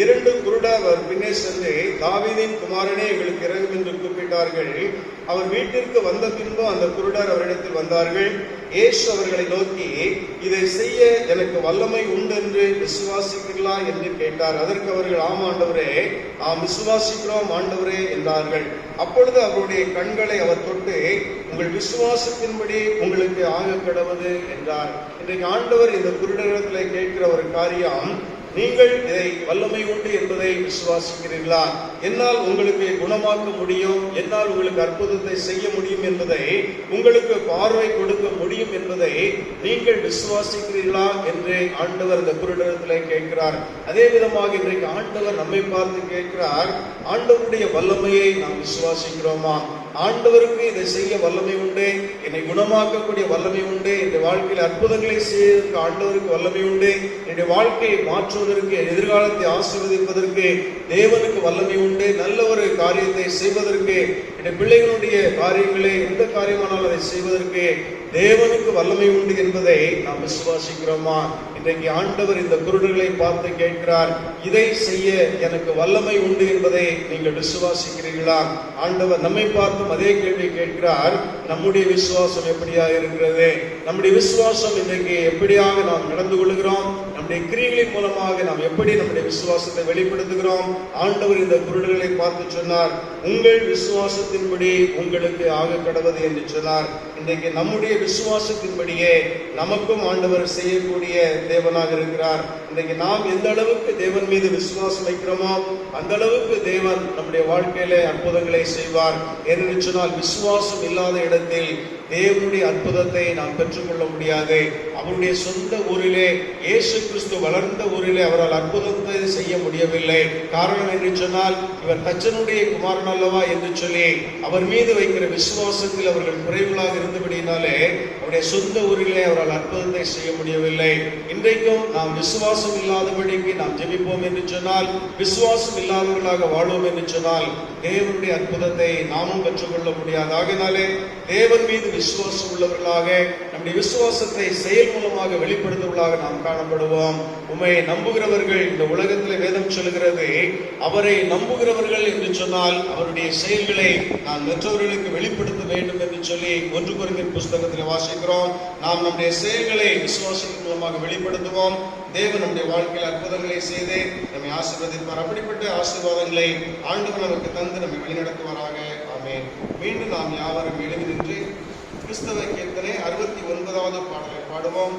2 குருடர் அவர் பின்னே சென்று, தாவீதின் குமாரனே எங்களுக்கு இரங்கும் என்று கூப்பிட்டார்கள். அவர் வீட்டிற்கு வந்த பின்பு அந்த குருடர் அவரிடத்தில் வந்தார்கள். இயேசு அவர்களை நோக்கி, இதை செய்ய எனக்கு வல்லமை உண்டு என்று விசுவாசிக்கிறீர்களா என்று கேட்டார். அதற்கு அவர்கள், ஆம் ஆண்டவரே, ஆம் விசுவாசிக்கிறோம் ஆண்டவரே என்றார்கள். அப்பொழுது அவருடைய கண்களை அவர் தொட்டு, உங்கள் விசுவாசத்தின்படி உங்களுக்கு ஆக கடவுது என்றார். இன்றைக்கு ஆண்டவர் இந்த குருடரிடத்தில் கேட்கிற ஒரு காரியம், நீங்கள் இதை வல்லமை உண்டு என்பதை விசுவாசிக்கிறீர்களா? என்னால் உங்களுக்கு குணமாக்க முடியும், என்னால் உங்களுக்கு அற்புதத்தை செய்ய முடியும் என்பதை, உங்களுக்கு பார்வை கொடுக்க முடியும் என்பதை நீங்கள் விசுவாசிக்கிறீர்களா என்று ஆண்டவர் இந்த குருடரிடத்தில் கேட்கிறார். அதே விதமாக இன்றைக்கு ஆண்டவர் நம்மை பார்த்து கேட்கிறார், ஆண்டவருடைய வல்லமையை நாம் விசுவாசிக்கிறோமா? ஆண்டவருக்கு இதை செய்ய வல்லமை உண்டு, என்னை குணமாக்கக்கூடிய வல்லமை உண்டு, என்னுடைய வாழ்க்கையில் அற்புதங்களை செய்வதற்கு ஆண்டவருக்கு வல்லமை உண்டு, என்னுடைய வாழ்க்கையை மாற்றுவதற்கு, எதிர்காலத்தை ஆசீர்வதிப்பதற்கு தேவனுக்கு வல்லமை உண்டு, நல்ல ஒரு காரியத்தை செய்வதற்கு, என்னுடைய பிள்ளைகளுடைய காரியங்களை எந்த காரியமானாலும் அதை செய்வதற்கு தேவனுக்கு வல்லமை உண்டு என்பதை நாம் விசுவாசிக்கிறோமா? இன்றைக்கு ஆண்டவர் இந்த குருடர்களை பார்த்து கேட்கிறார், இதை செய்ய எனக்கு வல்லமை உண்டு என்பதை நீங்கள் விசுவாசிக்கிறீர்களா? ஆண்டவர் நம்மை பார்த்தும் அதே கேள்வி கேட்கிறார். நம்முடைய விசுவாசம் எப்படியாக இருக்கிறது? நம்முடைய விசுவாசம் இன்றைக்கு எப்படியாக நாம் நடந்து கொள்கிறோம்? நம்முடைய கிரியைகளின் மூலமாக நாம் எப்படி நம்முடைய விசுவாசத்தை வெளிப்படுத்துகிறோம்? ஆண்டவர் இந்த குருடர்களை பார்த்து சொன்னார், உங்கள் விசுவாசத்தின்படி உங்களுக்கு ஆக கடவது என்று சொன்னார். இன்றைக்கு நம்முடைய விசுவாசத்தின்படியே நமக்கும் ஆண்டவர் செய்யக்கூடிய தேவனாக இருக்கிறார். இன்றைக்கு நாம் எந்த அளவுக்கு தேவன் மீது விசுவாசம் வைக்கிறோமோ அந்த அளவுக்கு தேவன் நம்முடைய வாழ்க்கையிலே அற்புதங்களை செய்வார். என்று சொன்னால், விசுவாசம் இல்லாத இடத்தில் தேவனுடைய அற்புதத்தை நாம் பெற்றுக்கொள்ள முடியாது. அவருடைய சொந்த ஊரிலே, இயேசு கிறிஸ்து வளர்ந்த ஊரிலே அவரால் அற்புதத்தை செய்ய முடியவில்லை. காரணம் என்று சொன்னால், இவர் தச்சனுடைய குமாரன் அல்லவா என்று சொல்லி அவர் மீது வைக்கிற விசுவாசத்தில் அவர்கள் குறைவுகளாக இருந்தபடியினாலே அவருடைய சொந்த ஊரிலே அவரால் அற்புதத்தை செய்ய முடியவில்லை. இன்றைக்கும் நாம் விசுவாசம் இல்லாதபடிக்கு நாம் ஜெபிப்போம் என்று சொன்னால், விசுவாசம் இல்லாதவர்களாக வாழ்வோம் என்று சொன்னால் தேவனுடைய அற்புதத்தை நாமும் பெற்றுக்கொள்ள முடியாது. ஆகையினாலே தேவன் மீது விசுவாசம் உள்ளவர்களாக, நம்முடைய விசுவாசத்தை செயல் மூலமாக வெளிப்படுத்துவர்களாக நாம் காணப்படுவோம். உம்மை நம்புகிறவர்கள், இந்த உலகத்தில் வேதம் சொல்கிறது, அவரை நம்புகிறவர்கள் என்று சொன்னால் அவருடைய செயல்களை நாம் மற்றவர்களுக்கு வெளிப்படுத்த வேண்டும் என்று சொல்லி 1 கொரிந்தியர் புஸ்தகத்தில் வாசிக்கிறோம். நாம் நம்முடைய செயல்களை விசுவாசத்தின் மூலமாக வெளிப்படுத்துவோம். தேவன் நம்முடைய வாழ்க்கையில் அற்புதங்களை செய்து நம்மை ஆசீர்வதிப்பார். அப்படிப்பட்ட ஆசீர்வாதங்களை ஆண்டவர் நமக்கு தந்து நம்மை வழிநடத்துவாராக. ஆமென். மீண்டும் நாம் யாவரும் எழுதி நின்று கிறிஸ்தவ கீர்த்தனை 69வது பாடலை பாடுவோம்.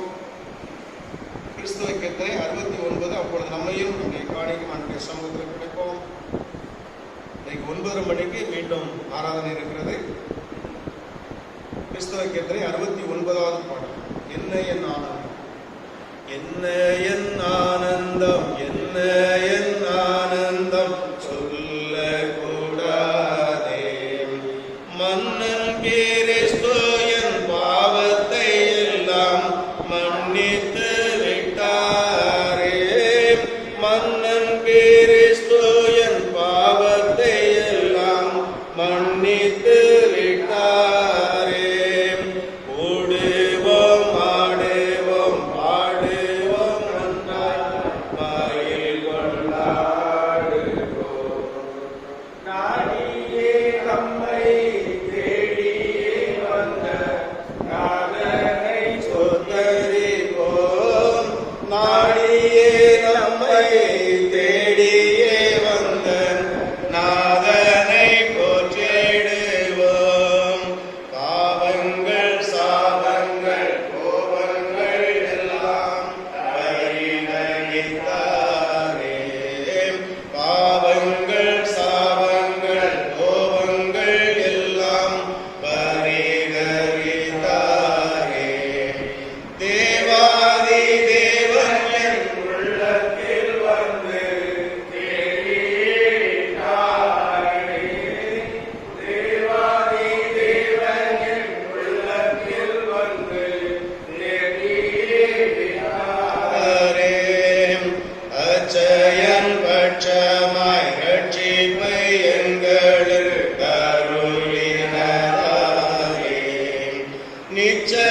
கிறிஸ்தவ கீர்த்தனை 69. அப்பொழுது நம்மையும் நம்முடைய காணிக்கும் நம்முடைய சமூகத்தில் கிடைப்போம். இன்னைக்கு 9:30 மணிக்கு மீண்டும் ஆராதனை இருக்கிறது. கிறிஸ்தவ கீர்த்தனை 69வது பாடல். என்ன என் ஆனந்தம், என்ன என் ஆனந்தம், என்ன என் ஆனந்தம் சொல்ல கூடாதே. மன்னன் கிறிஸ்து என் பாவத்தை எல்லாம் மன்னித்து விட்டாரே. மன்னன் கிறிஸ்து என் பாவத்தை எல்லாம் மன்னித்து விட்டாரே. கூடுவோம், ஆடுவோம், பாடுவோம், ஒன்றாய் மகிழ் கொண்டாடுவோம்.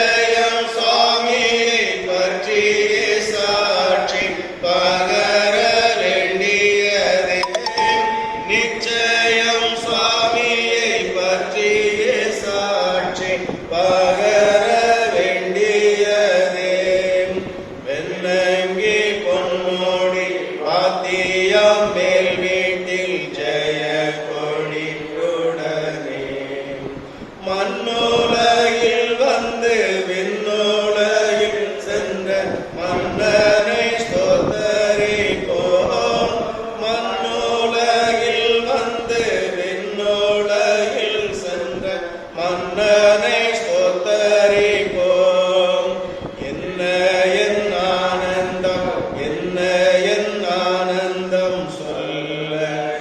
நிச்சயம் சுவாமியை பற்றிய சாட்சி பகர வேண்டியதே. நிச்சயம் சுவாமியை பற்றிய சாட்சி பகர வேண்டியதே. வெண்ணங்கி பொன்மோடி பாத்தியம் மேல் வீட்டில் ஜெய கொடி உடனே மண்ணுலகில் வந்து விண்ணுலகில் சென்ற மன்னனை ஸ்தோத்தரிப்போம். மண்ணுலகில் வந்து விண்ணுலகில் சென்ற மன்னனை ஸ்தோத்தரிப்போம். என்ன என் ஆனந்தம், என்ன என் ஆனந்தம் சொல்லக்கூடாதே.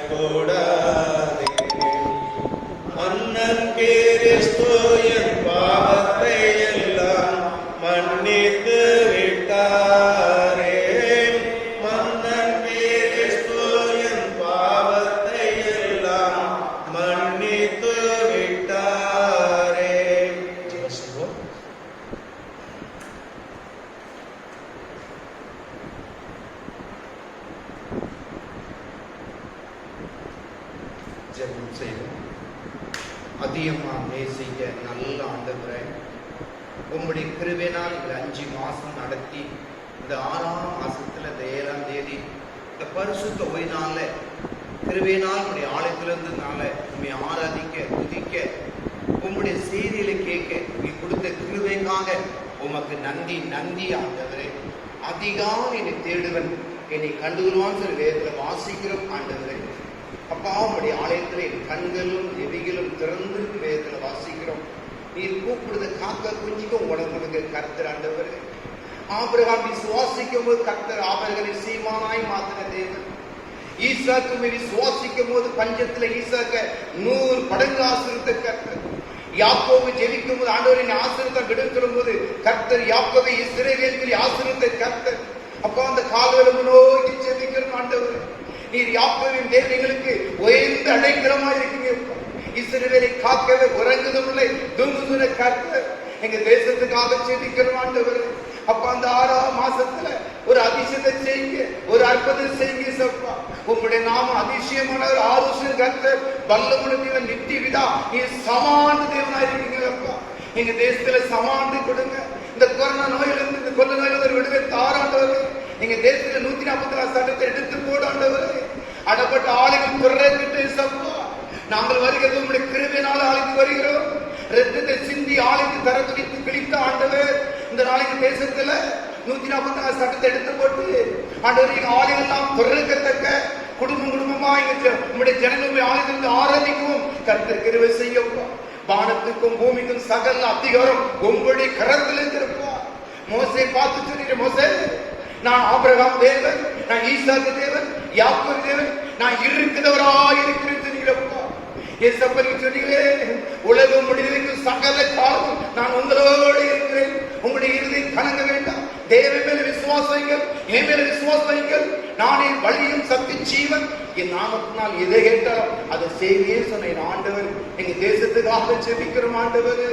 மன்னன் கிறிஸ்து என் பாவத்தை எல்லாம் மன்னித்து விட்டாரே. மன்னன் கிறிஸ்து என் பாவத்தை எல்லாம் மன்னித்து விட்டாரே. ஜெபம் செய்வோம். அதிகமாக நேசிக்க நல்ல ஆண்டவரே, உம்முடைய கிருபையினால் இந்த 5 மாசம் நடத்தி இந்த 6ஆம் மாசத்துல இந்த 7ஆம் தேதி இந்த பரிசுத்த ஓய்நாள்ல கிருபையினால் உம்முடைய ஆலயத்திலிருந்தனால உம்மை ஆராதிக்க துதிக்க உம்முடைய செய்தியில கேட்க நீ கொடுத்த கிருபைக்காக உமக்கு நன்றி நன்றி ஆண்டவரே. அதிகாலை என்னை தேடுவன் என்னை கண்டுகொள்வான்னு சொல்லி வேதத்துல வாசிக்கிறோம் ஆண்டவரே. அப்பா உம்முடைய ஆலயத்தில் என் கண்களும் எவிகளும் திறந்திருக்கு வேதத்தில் வாசிக்கிறோம். நீர் கூப்பிடுத காக்க குஞ்சிக்கும் உடம்புக்கு கர்த்தர் ஆண்டவர். ஆபிரகாம் விசுவாசிக்கும் போது கர்த்தர் ஆபிரகாமை சீமானாய் மாத்தின தேவன். ஈசாக்கு விசுவாசிக்கும் போது பஞ்சத்துல ஈசாக்க 100 மடங்கு ஆசீர்வதித்த கர்த்தர். யாக்கோபு ஜெபிக்கும் போது ஆண்டவரின் ஆசீர்வாதம் விடும் சொல்லும் போது கர்த்தர் யாக்கோபை இஸ்ரவேலுக்கு ஆசீர்வதித்த கர்த்தர். அப்பா அந்த கால்வெலும்பு நோக்கி ஜெபிக்கிறோம் ஆண்டவர். நீர் யாக்கோபின் தேவன் எங்களுக்கு உயர்ந்த அடைக்கலமா இருக்கீங்க. இஸ்ரவேலை காக்கவே உறங்குதும் தூங்குதுல கர்த்தர். எங்க தேசத்துக்காக ஜெபிக்கிறோம் ஆண்டவர். அப்ப அந்த 6ஆம் மாசத்துல ஒரு அதிசயத்தை செய்யுங்க, ஒரு அற்புதம் செய்யுங்க சப்பா. உங்களுடைய நாம அதிசயமான ஒரு ஆலோசனை கர்த்தர், வல்லமுள்ள தேவன், நித்திய விதா நீ சமாந்த தேவனா இருக்கீங்கப்பா. எங்க தேசத்துல சமாந்து கொடுங்க. இந்த கொரோனா நோயிலிருந்து இந்த கொள்ள நோயிலிருந்து ஒரு விடுதலை தாராண்டவர். எங்க தேசத்துல 144 சட்டத்தை எடுத்து போடாண்டவர். அடப்பட்ட ஆளுகள் துறைக்கிட்டு சப்பா. நாங்கள் வருகிறது உங்களுடைய கிருபையினால ஆளுக்கு வருகிறோம். ரத்தத்தை சிந்தி ஆளுக்கு தர துடித்து கிழித்த ஆண்டவர். இந்த நாளைக்கு தேசத்துல 144 சட்டத்தை எடுத்து போட்டு ஆண்டவர் எங்க ஆளுகள் எல்லாம் துறைக்கத்தக்க குடும்பம் குடும்பமா எங்க உங்களுடைய ஜனங்களுடைய ஆளுநர்கள் ஆராதிக்கவும் கர்த்தர் கிருபை செய்யப்பா. வானத்துக்கும் பூமிக்கும் சகல அதிகாரம் உங்களுடைய கரத்தில் இருப்பா. மோசே பார்த்து சொல்லிட்டு, மோசே நான் ஆபிரகாம் தேவன், நான் ஈசாக்கு தேவன், யாக்கோபு தேவன், நான் இருக்கிறவராய் இருக்கிறேன் சொன்னீங்களப்பா. ஏசப்பா சொன்னீங்களே, உலகம் முடிவதற்கு சகல காலமும் நான் உங்களோடு இருக்கிறேன். உங்களுடைய இருதயம் கலங்க வேண்டாம். தேவன் மேல விசுவாசங்கள், என் மேல விசுவாசங்கள். நானே வழியும் சக்தி ஜீவன். என் நாமத்தினால் எதை கேட்டாலும் அதை செய்வே சொன்ன ஆண்டவர். எங்க தேசத்துக்காக ஜெபிக்கிறோம் ஆண்டவர்.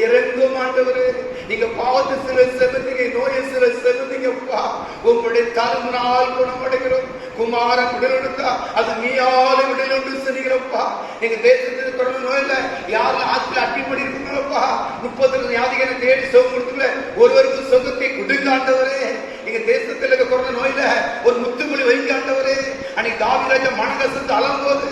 இறங்கும் ஆண்டவர். நீங்க பாவத்தை சில செலுத்தீங்க, நோயை சில செலுத்தீங்கப்பா. உங்களுடைய தலைமுனால் குணமடைகிறோம். குமாரன் விடல் எடுத்தா அது நீயால விடல் என்று சொன்னீங்களப்பா. எங்க தேசத்துக்கு தொடர்ந்து நோயில யாரும் ஆட்கள் அட்மிட் பண்ணி இருக்கீங்களப்பா. 30 வியாதிகளை தேடி சுகம் கொடுத்துல ஒருவருக்கு சுகத்தை கொடுக்காண்டவரே. எங்க தேசத்துல இருக்க கொரோனா நோயில ஒரு முத்துக்குழி வைக்காண்டவரே. அன்னைக்கு தாவீது மனகசத்து அலம்போது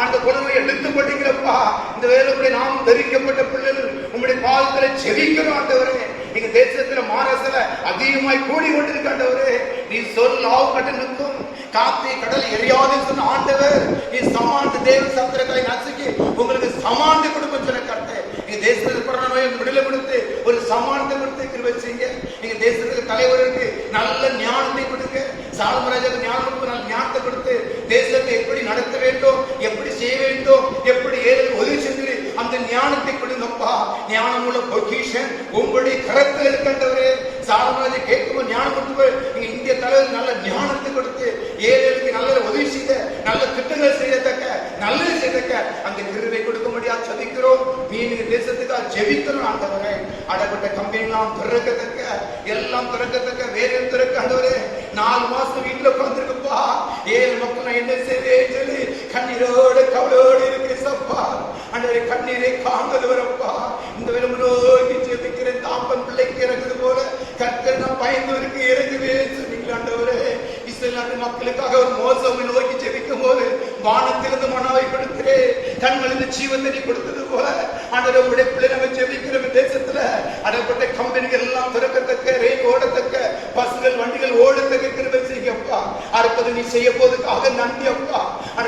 அந்த கொரோனா எடுத்து போட்டீங்களப்பா. இந்த வேலையுடைய நாமும் தரிக்கப்பட்ட பிள்ளைகள் உங்களுடைய பாதத்துல ஜெபிக்கிறோம் ஆண்டவரே. எங்க தேசத்துல மாரசல அதிகமாய் கூடி கொண்டிருக்காண்டவரே. நீ சொல் ஆவு கட்டு நிற்கும், காத்தை கடல் எரியாது சொன்ன ஆண்டவர். நீ சமாந்த தேவ சத்திரங்களை நசுக்கி உங்களுக்கு சமானத்தை கொடுக்கும் சொன்ன கர்த்தர். எங்க தேசத்தில் கொரோனா நோயை விடுதலை கொடுத்து ஒரு சமானத்தை கொடுத்து கிருபை செய்யுங்க. எங்க தேசத்துக்கு தலைவருக்கு நல்ல ஞானத்தை கொடுங்க. சாலமராஜாக்கு ஞானம் கொடுத்து நல்ல ஞானத்தை கொடுத்து தேசத்தை எப்படி நடத்த வேண்டும், எப்படி செய்ய வேண்டும், எப்படி ஏழை உதவி செஞ்சு அந்த ஞானத்தை கொடுங்கப்பா. ஞானமுள்ள பொக்கிஷன் உங்களுடைய கரத்தில் இருக்கின்றவரே. சாலமராஜா கேட்கும் ஞானம் கொடுத்து நீங்க இந்திய தலைவர் நல்ல ஞானத்தை கொடுத்து ஏழைகளுக்கு நல்ல உதவி செய்த, நல்ல திட்டங்கள் செய்யத்தக்க, நல்லது செய்யத்தக்க அந்த கிருபை கொடுக்க முடியாது சதிக்கிறோம். நீங்க தேசத்துக்காக ஜெபிக்கணும் ஆண்டவரே. அடப்பட்ட கம்பெனிலாம் திறக்கத்தக்க, எல்லாம் திறக்கத்தக்க, வேலை திறக்க ஆண்டவரே. 4 மாசம் வீட்டுல உட்கார்ந்துருக்குப்பா, 7 மக்கள் நான் என்ன செய்வேன் சொல்லி கண்ணீரோடு கவலோடு இருக்கு சப்பா. ஆண்டவரே கண்ணீரை காண்பது வரப்பா. இந்த விளம்பு நோக்கி ஜெபிக்கிற தாப்பன் பிள்ளைக்கு இறங்குது போல கர்த்தர் நான் பயந்தவருக்கு இறங்குவேன் சொன்னீங்களா ஆண்டவரே. இஸ்ரவேல் நாட்டு மக்களுக்காக ஒரு மோசம் நோக்கி ஜெபிக்கும் போது வானத்திலிருந்து மன்னாவை கொடுக்கிறே, கண்களிலிருந்து ஜீவத்தடி கொடுத்தது போல ஆண்டவரே உடைய பிள்ளை நம்ம ஜெபிக்கிற தேசத்துல அடப்பட்ட கம்பெனிகள் எல்லாம் திறக்கத்தக்க, ரயில் ஓடத்தக்க, பஸ்கள் வண்டிகள் ஓடத்தக்க கிருபை செய்யப்பா. அடுப்பது நீ செய்ய போதுக்காக நன்றி அப்பா.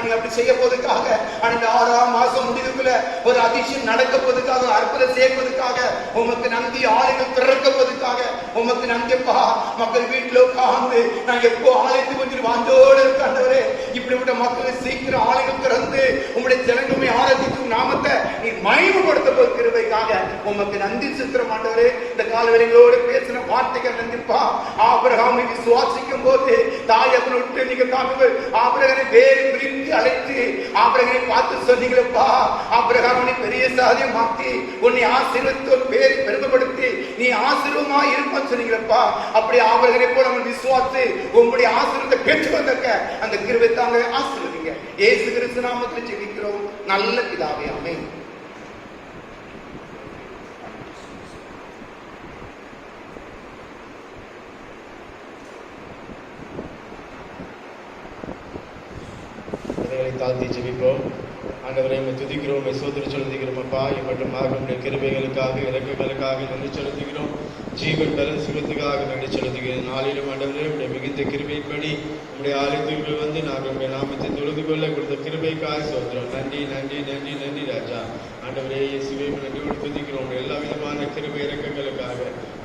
நீ அப்படி செய்ய போதுக்காக அந்த 6ஆம் மாசம் முடிவுக்குள்ள ஒரு அதிசயம் நடக்க போதுக்காக, அற்புதம் செய்வதற்காக உமக்கு நன்றி. ஆலயங்கள் திறக்க போதுக்காக உமக்கு நன்றிப்பா. மக்கள் வீட்டில் உட்கார்ந்து நான் எப்போ ஆலயத்துக்கு கொஞ்சம் வாஞ்சோடு இருக்காண்டவரே, இப்படிப்பட்ட மக்கள் சீக்கிரம் ஆலயங்கள் திறந்து உங்களுடைய ஜனங்களுமே ஆராதிக்கும் நாமத்தை நீ மகிமைப்படுத்த போகிறவைக்காக உமக்கு நன்றி சித்திரம் ஆண்டவரே. இந்த காலவரைகளோடு பேசின வார்த்தைகள் நன்றிப்பா. ஆபிரகாமை விசுவாசிக்கும் போது தாயப்பனை விட்டு நீங்க காமிகள் ஆபிரகாமை வேறு பிரித்து அழைத்து ஆபிரகாமை பார்த்து சொன்னீங்களப்பா. ஆபிரகாமை பெரிய சாதியம் மாற்றி உன்னை ஆசீர்வதித்து ஒரு பேரை பெருமைப்படுத்தி நீ ஆசீர்வமா இருப்பான்னு சொன்னீங்களப்பா. அப்படி ஆபிரகாமை போல நம்ம விசுவாசி உங்களுடைய ஆசீர்வாதத்தை பெற்று வந்திருக்க அந்த கிருபை தாங்க ஆசீர்வதிங்க. இயேசு கிறிஸ்து நாமத்தில் ஜெபிக்கிறோம் நல்ல பிதாவே, ஆமென். தாழ்த்தி ஜெபிப்போம். ஆண்டவரை துதிக்கிறோம், சோதனை செலுத்துகிறோம் அப்பா. மற்றும் நம்முடைய கிருபைகளுக்காக, இறக்கங்களுக்காக நன்றி செலுத்துகிறோம். ஜீவன் பலன் சுகத்துக்காக நன்றி செலுத்துகிறோம். நாளிலும் ஆண்டவரே உடைய மிகுந்த கிருபைப்படி உடைய ஆலயத்திற்கு வந்து நாங்கள் உடைய நாமத்தை தொழுது கொள்ள கொடுத்த கிருபைக்காக சோதரம். நன்றி நன்றி நன்றி நன்றி ராஜா. ஆண்டவரே இயேசுவே நன்றியோடு துதிக்கிறோம். எல்லா விதமான கிருபை இறக்கங்களுக்காக,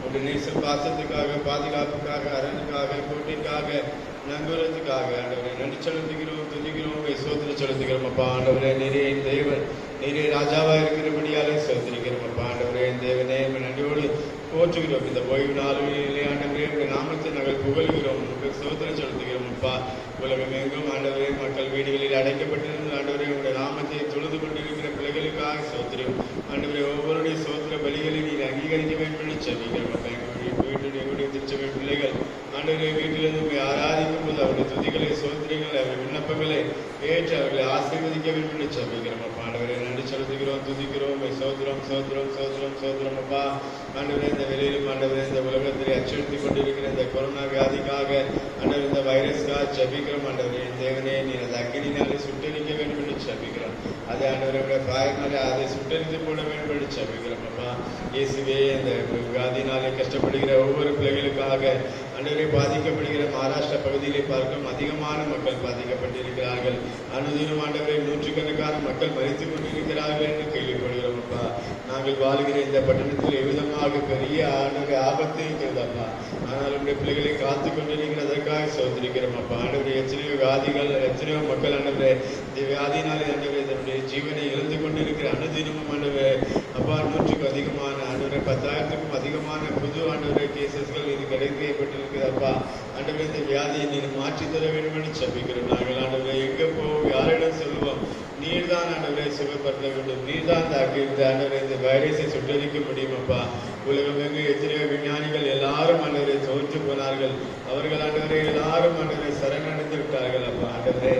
உடைய நேச பாசத்துக்காக, பாதுகாப்புக்காக, அரணுக்காக, கோட்டிற்காக, நங்குறதுக்காக ஆண்டவரை நன்றி செலுத்துகிறோம், துதிக்கிறோம், சோதனை செலுத்துகிறோம் அப்பா. ஆண்டவரே நீரே தேவன், நீரே ராஜாவா இருக்கிறபடியாலே சோதரிக்கிறோம் அப்பா. ஆண்டவரே தேவனே நன்றியோடு போற்றுகிறோம். இந்த ஓய்வு நாளிலே ஆண்டவரே உடைய நாமத்தை நாங்கள் புகழ்கிறோம், உங்களுக்கு சோதனை செலுத்துகிறோம் அப்பா. உலகம் எங்கும் ஆண்டவரே மக்கள் வீடுகளில் அடைக்கப்பட்டிருந்த ஆண்டவரே உடைய நாமத்தை தொழுது கொண்டிருக்கிற பிள்ளைகளுக்காக சோதரியும் ஆண்டவரே ஒவ்வொருடைய சோதர பலிகளை நீர் அங்கீகரிக்க வேண்டும் செவிக்கிறோம் அப்பா. எங்களுடைய திருச்சபை பிள்ளைகள் ஆண்டவரே வீட்டிலிருந்து ஆராதிக்கும் போது அவருடைய துதிகளை, சோதனைகளை, அவருடைய விண்ணப்பங்களை ஏற்று அவர்களை ஆசீர்வதிக்க வேண்டும் என்று செபிக்கிறோம் அப்பா. ஆண்டவரை நன்றி செலுத்துகிறோம், துதிக்கிறோம், சோதரம் சோதரம் சோதரம் சோதரம் அப்பா. ஆண்டவரே இந்த வெளியிலும் ஆண்டவரே இந்த உலகத்தில் அச்சுறுத்திக் கொண்டிருக்கிற இந்த கொரோனா வியாதிக்காக ஆண்டவர் இந்த வைரஸ்க்காக செபிக்கிறோம். ஆண்டவரே தேவனே நீர் அந்த அக்கினினாலே சுட்டரிக்க வேண்டும் என்று செபிக்கிறோம். அதை ஆண்டவருடைய பிராயனாலே அதை சுட்டரித்து போட வேண்டும் என்று செபிக்கிறோம் அப்பா. இயேசுவே இந்த வியாதினாலே கஷ்டப்படுகிற ஒவ்வொரு பிள்ளைகளுக்காக ஆண்டவரை பாதிக்கப்படுகிற மகாராஷ்டிரா பகுதிகளை பார்க்கும் அதிகமான மக்கள் பாதிக்கப்பட்டிருக்கிறார்கள். அனுதினம் ஆண்டவரை நூற்றுக்கணக்கான மக்கள் மரித்துக் கொண்டிருக்கிறார்கள் என்று கேள்விப்படுகிறோம் அப்பா. நாங்கள் வாழ்கிற இந்த பட்டணத்தில் எவ்விதமாக பெரிய ஆண்டவரை ஆபத்து இருக்கிறதப்பா. ஆனால் உடைய பிள்ளைகளை காத்து கொண்டிருக்கிறதற்காக சோதரிக்கிறோம் அப்பா. ஆண்டவரை எத்தனையோ வியாதிகள், எத்தனையோ மக்கள் ஆண்டவரை இந்த வியாதினாலே ஆண்டவரை தன்னுடைய ஜீவனை இழந்து கொண்டிருக்கிற அனுதினமும் ஆண்டவரை அப்பா 100க்கும் அதிகமான ஆண்டவரை 10,000க்கும் அதிகமான புது ஆண்டவரை கேசஸ்கள் இது கிடைக்கப்பட்டிருக்கிறப்பா. ஆண்டவரை இந்த வியாதியை நீர் மாற்றி தர வேண்டும் என்று செபிக்கிறோம். நாங்கள் ஆண்டவரை எங்கே போவோம், யாரிடம் சொல்லுவோம்? நீர்தான் ஆண்டவரை சுகப்படுத்த வேண்டும், நீர்தான் இந்த ஆண்டவரை இந்த வைரஸை சுட்டரிக்க முடியும் அப்பா. உலகம் எங்கு எத்தனையோ விஞ்ஞானிகள் எல்லாரும் ஆண்டவரை தோற்று போனார்கள். அவர்கள் ஆண்டவரை எல்லாரும் ஆண்டவரை சரணடைந்து விட்டார்கள் அப்பா. ஆண்டவரே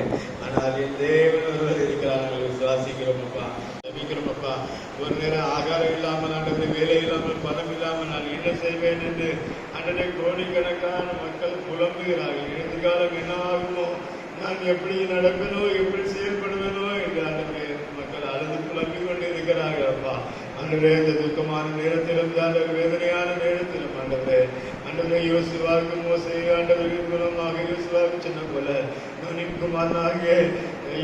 ஆனால் என் தேவன் ஒருவர் இருக்கிறார்கள், விசுவாசிக்கிறோம் அப்பா, ஜெபிக்கிறோம் அப்பா. ஒரு நேரம் ஆகாரம் இல்லாமல் ஆண்டவரை வேலை இல்லாமல் பணம் இல்லாமல் நான் என்ன செய்வேன் என்று ஆண்டவரை கோடிக்கணக்கான மக்கள் புலம்புகிறார்கள். எதிர்காலம் என்ன ஆகுமோ, நான் எப்படி நடப்பேனோ, எப்படி செயல்படுவேனோ என்று ஆண்டவரே மக்கள் அழுது புலம்பிக் கொண்டு இருக்கிறார்கள் அப்பா. ஆண்டவரே இந்த துக்கமான நேரத்திலும் ஆண்டவர் வேதனையான நேரத்திலும் ஆண்டவரே யோசுவாவுக்கு மோசே ஆண்டவரின் மூலமாக யோசுவாவுக்கு சொன்ன போல நூனின் குமாரனாகிய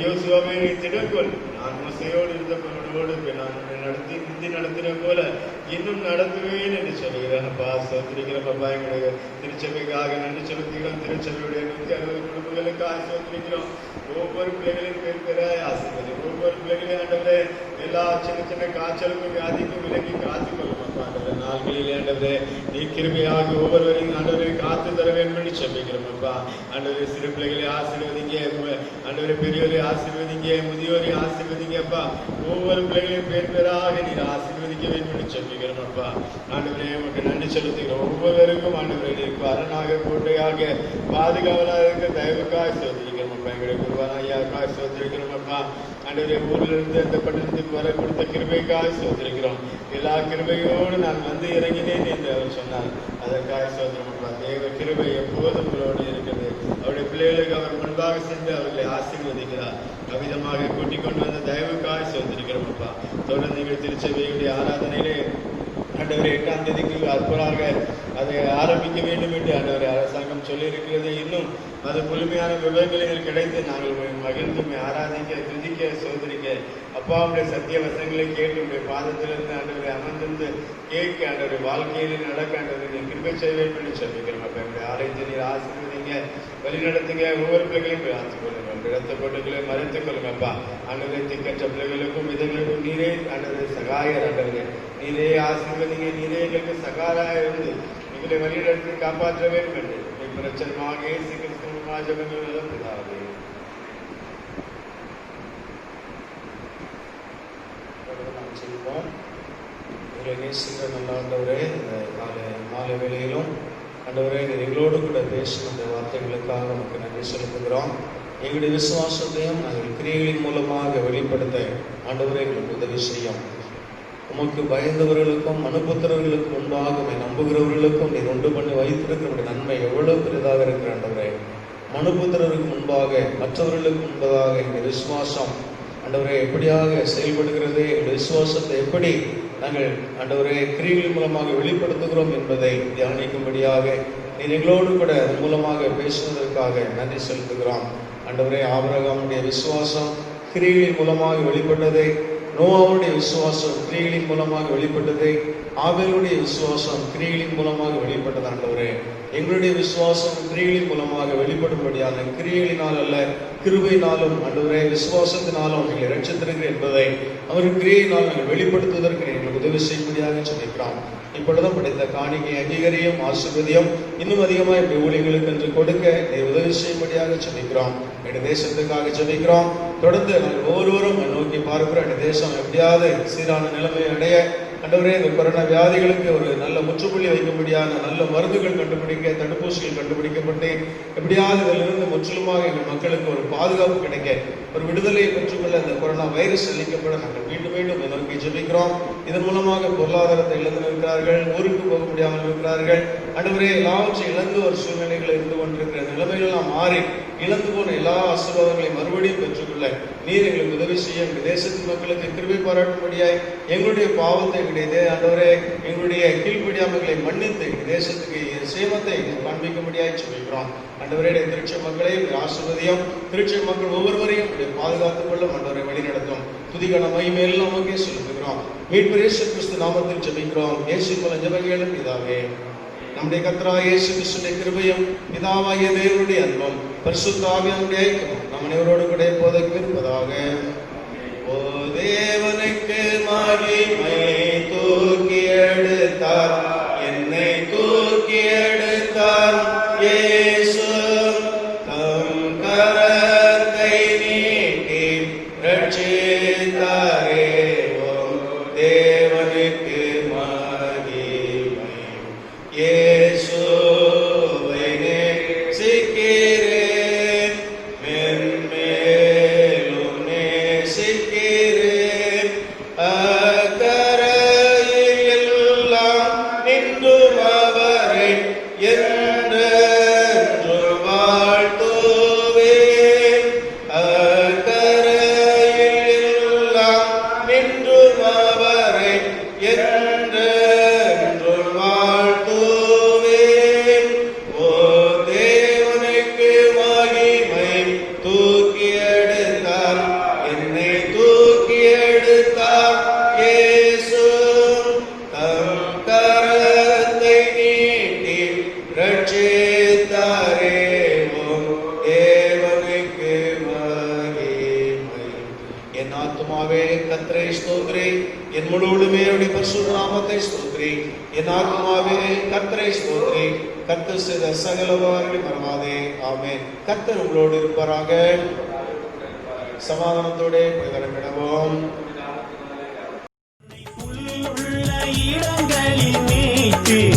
யோசுவாவை நீ திடங்கொள், நான் மோசையோடு இருந்தவனோடு நான் முந்தி நடத்தின போல இன்னும் நடத்துவேன் என்று சொல்லுகிறேன் அப்பா. சோதரிக்கிறோம் அப்பா. எங்களுடைய திருச்சபைக்காக நன்றி செலுத்துகிறோம். திருச்சபையுடைய 160 குடும்பங்களுக்காக சோதரிக்கிறோம். ஒவ்வொரு பிள்ளைகளையும் பேர் ஆசீர்வதி. ஒவ்வொரு பிள்ளைகளையும் ஆண்டவரே எல்லா சின்ன சின்ன காய்ச்சலுக்கும் வியாதிக்கும் விலகி காத்துக்கொள்ளும் அப்பா. ஆண்டவரே நாட்களில் ஆண்டவரே நீ கிருபையாக ஒவ்வொருவரையும் ஆண்டவரை காத்து தர வேண்டும் என்று செபிக்கிறோம் அப்பா. ஆண்டவரே சிறு பிள்ளைகளை ஆசீர்வதிங்க, ஆண்டவரை பெரியவரை ஆசீர்வதிங்க, முதியோரை ஆசீர்வதிங்க அப்பா. ஒவ்வொரு பிள்ளைகளையும் பேர் பேராக நீர் ஆசீர்வதிக்க வேண்டும் என்று செபிக்கிறோம் அப்பா. ஆண்டவரே உமக்கு நன்றி செலுத்துகிறோம். ஒவ்வொருவருக்கும் ஆண்டவரை நீருக்கு அரணாக கோட்டையாக பாதுகாவலாக இருக்க தயவுக்காக சோதரிக்கிறோம் அப்பா. எங்களுடைய குருவான ஐயாவுக்காக சோதரிக்கிறோம் அப்பா. ஆண்டவரே ஊரில் இருந்து அந்த பட்டணத்துக்கு வர கொடுத்த கிருபைக்காக சோதரிக்கிறோம். எல்லா கிருபையோடு நான் வந்து இறங்கினேன் என்று அவர் சொன்னார். அதற்காக சோதரம் அப்பா. தேவ கிருபை எப்போதும் உங்களோடு இருக்கிறது. அவருடைய பிள்ளைகளுக்கு அவர் முன்பாக சென்று அவர்களை ஆசீர்வதிக்கிறார். அவிதமாக கூட்டிக் கொண்டு வந்த தயவுக்காக சோதரிக்கிறோம் அப்பா. தொடர்ந்து எங்கள் திருச்சபையுடைய ஆராதனையிலே ஆண்டவரை 8ஆம் தேதிக்கு அற்புதமாக அதை ஆரம்பிக்க வேண்டும் என்று ஆண்டவரை அரசாங்கம் சொல்லியிருக்கிறது. இன்னும் அது முழுமையான விவரங்கள் கிடைத்து நாங்கள் மகிழ்ந்து ஆராதிக்க, துதிக்க, சோதரிக்க அப்பாவுடைய சத்திய வசங்களை கேட்டு உடைய பாதத்திலிருந்து ஆண்டவரை அமர்ந்திருந்து கேட்க ஆண்டவரை வாழ்க்கையில் நடக்க ஆண்டவரை கிருபை செய்ய வேண்டும் என்று சொல்லிக்கிறோம் அப்பா. எங்களுடைய ஆலயத்தை நீர் ஆசீர்வதிங்க, வழி நடத்துங்க, ஒவ்வொரு பிள்ளைகளையும் ஆட்சிக் கொள்ளுங்க. இடத்த போட்டுகளை மறைத்துக் கொள்ளுங்க அப்பா. ஆண்டவரை திக்கற்ற பிள்ளைகளுக்கும் இதங்களுக்கும் நீரே ஆண்டவரை சகாயர் ஆண்டவரே நீரே ஆசீர்வதிங்க. நீரே எங்களுக்கு சகாராக இருந்து எங்களை வழிநடத்தி காப்பாற்ற வேண்டும் என்று பிரச்சனமாக இயேசு கிறிஸ்துவின் ஜெபங்கள் பிதாவே. நாம் செய்வோம். இவரை நேசிக்கிற நல்ல ஆண்டவரே, இந்த மாலை வேளையிலும் ஆண்டவரே நீர் எங்களோடு கூட பேசும் அந்த வார்த்தைகளுக்காக நமக்கு நன்றி செலுத்துகிறோம். எங்களுடைய விசுவாசத்தையும் நாங்கள் கிரியைகளின் மூலமாக வெளிப்படுத்த ஆண்டவரே எங்களுக்கு உதவி செய்யும். உமக்கு பயந்தவர்களுக்கும் மனுபுத்திரர்களுக்கு முன்பாக உம்மை நம்புகிறவர்களுக்கும் நீர் உண்டு பண்ணி வைத்திருக்கிற நன்மை எவ்வளவு பெரிதாக இருக்கிற ஆண்டவரே. மனுபுத்திரருக்கு முன்பாக மற்றவர்களுக்கு முன்பதாக எங்கள் விசுவாசம் ஆண்டவரே எப்படியாக செயல்படுகிறது, எங்கள் விசுவாசத்தை எப்படி நாங்கள் ஆண்டவரே கிரியைகளின் மூலமாக வெளிப்படுத்துகிறோம் என்பதை தியானிக்கும்படியாக நீர் எங்களோடு கூட அதன் மூலமாக பேசுவதற்காக நன்றி செலுத்துகிறோம். ஆண்டவரே ஆபிரகாமுடைய விசுவாசம் கிரியைகளின் மூலமாக வெளிப்பட்டதை, நோவாவுடைய விசுவாசம் கிரியைகளின் மூலமாக வெளிப்பட்டதை, ஆபேலுடைய விசுவாசம் கிரியைகளின் மூலமாக வெளிப்பட்டது. ஆண்டவரே எங்களுடைய விசுவாசம் கிரியைகளின் மூலமாக வெளிப்படும்படியான கிரியைகளினால் அல்ல கிருபையினாலும் ஆண்டவரே விசுவாசத்தினாலும் எங்களை ரட்சித்திருக்கிறேன் என்பதை அவர் கிரியையினால் நாங்கள் வெளிப்படுத்துவதற்கு எங்களுக்கு உதவி செய்யும்படியாக சொல்லிக்கிறோம். இப்பொழுதும் படித்த காணிக்கை அங்கீகரியும் ஆசீர்வதியும் இன்னும் அதிகமாக இப்படி ஊழியர்களுக்கு என்று கொடுக்க நீர் உதவி செய்யும்படியாக சொல்லிக்கிறோம். எங்கள் தேசத்துக்காக சொல்லிக்கிறோம். தொடர்ந்து நாங்கள் ஒவ்வொருவரும் நோக்கி பார்க்கிறோம். எங்கள் தேசம் எப்படியாவது சீரான நிலைமை அடைய ஆண்டவரே இந்த கொரோனா வியாதிகளுக்கு ஒரு நல்ல முற்றுப்புள்ளி வைக்கும்படியான நல்ல மருந்துகள் கண்டுபிடிக்க, தடுப்பூசிகள் கண்டுபிடிக்கப்பட்டு எப்படியாவது இதிலிருந்து முற்றிலுமாக எங்கள் மக்களுக்கு ஒரு பாதுகாப்பு கிடைக்க, ஒரு விடுதலையை பெற்றுக்கொள்ள இந்த கொரோனா வைரஸ் அளிக்கப்பட நாங்கள் மீண்டும் மீண்டும் நோக்கி ஜெபிக்கிறோம். இதன் மூலமாக பொருளாதாரத்தை இழந்து இருக்கிறார்கள், ஊருக்கு போக முடியாமல் இருக்கிறார்கள். ஆண்டவரே எல்லாவற்றையும் இழந்து ஒரு சூழ்நிலைகள் இருந்து கொண்டிருக்கிற நிலைமைகள்லாம் மாறி இழந்து போன எல்லா ஆசீர்வாதங்களையும் மறுபடியும் பெற்றுக்கொள்ள நீர் எங்களுக்கு உதவி செய்ய எங்கள் தேசத்தின் மக்களுக்கு கிருபை பாராட்டும்படியாய் எங்களுடைய பாவத்தை ஆண்டவரே எங்களுடைய கீழ்ப்படியாமைகளை மன்னித்து எங்கள் தேசத்துக்கு சேமத்தை காண்பிக்கும்படியாய் சொல்லிக்கிறோம். ஆண்டவரே திருச்சி மக்களை ஆசீர்வதியும், திருச்சி மக்கள் ஒவ்வொருவரையும் பாதுகாத்துக் கொள்ளும். ஆண்டவரை வழி நடத்தும். துதிக்கான மகிமை எல்லாம் நமக்கே செலுத்துகிறோம். மீட்பர் இயேசு கிறிஸ்து நாமத்தில் ஜெபிக்கிறோம். இயேசு மூலம் ஜெபங்களும் பிதாவே. நம்முடைய கர்த்தராகிய இயேசு கிறிஸ்துவின் கிருபையும் பிதாவாகிய தேவனுடைய அன்பும் பரிசுத்த ஆவியானவருடைய ஐக்கியமும் நம் அனைவரோடு கூட எப்போதும் இருப்பதாக. ஓ தேவனுக்கு மகிமை, தூக்கி எடுத்தார் என்னை, தூக்கி எடுத்தார் இயேசு தம் கரத்தை நீட்டி ரட்சித்தாரே. ஓம் தேவனுக்கு மகிமை. இயேசுவை நேசிக்கிறேன், மென்மேலும் நேசிக்கிறேன். அக்கரையில் எல்லாம் நின்றும் அவரை என்றென்று வாழ்த்துவேன். அக்கரையில் எல்லாம் நின்றும் அவரை என்றென்று வாழ்த்துவேன். ஓ தேவனுக்கு மகிமை, தூக்கி எடுத்தார் என்னை, தூக்கி எடுத்தார் இயேசு தம் கரத்தை நீட்டி ரட்சித்தாரே. ஓம் தேவனுக்கு மகிமை. என் ஆத்துமாவே கர்த்தரை ஸ்தோத்திரி, என் முழுவதுமே அவருடைய பரிசுத்த நாமத்தை ஸ்தோத்திரி. ஸ்தோத்ரி. என் ஆத்மாவே கர்த்தரை ஸ்தோத்ரி. கர்த்தர் செய்த சகல உபகாரங்களை மறவாதே. ஆமென். கர்த்தர் உங்களோடு இருப்பாராக. சமாதானத்தோட விடவும். உள்ள இடங்களில் நீட்டி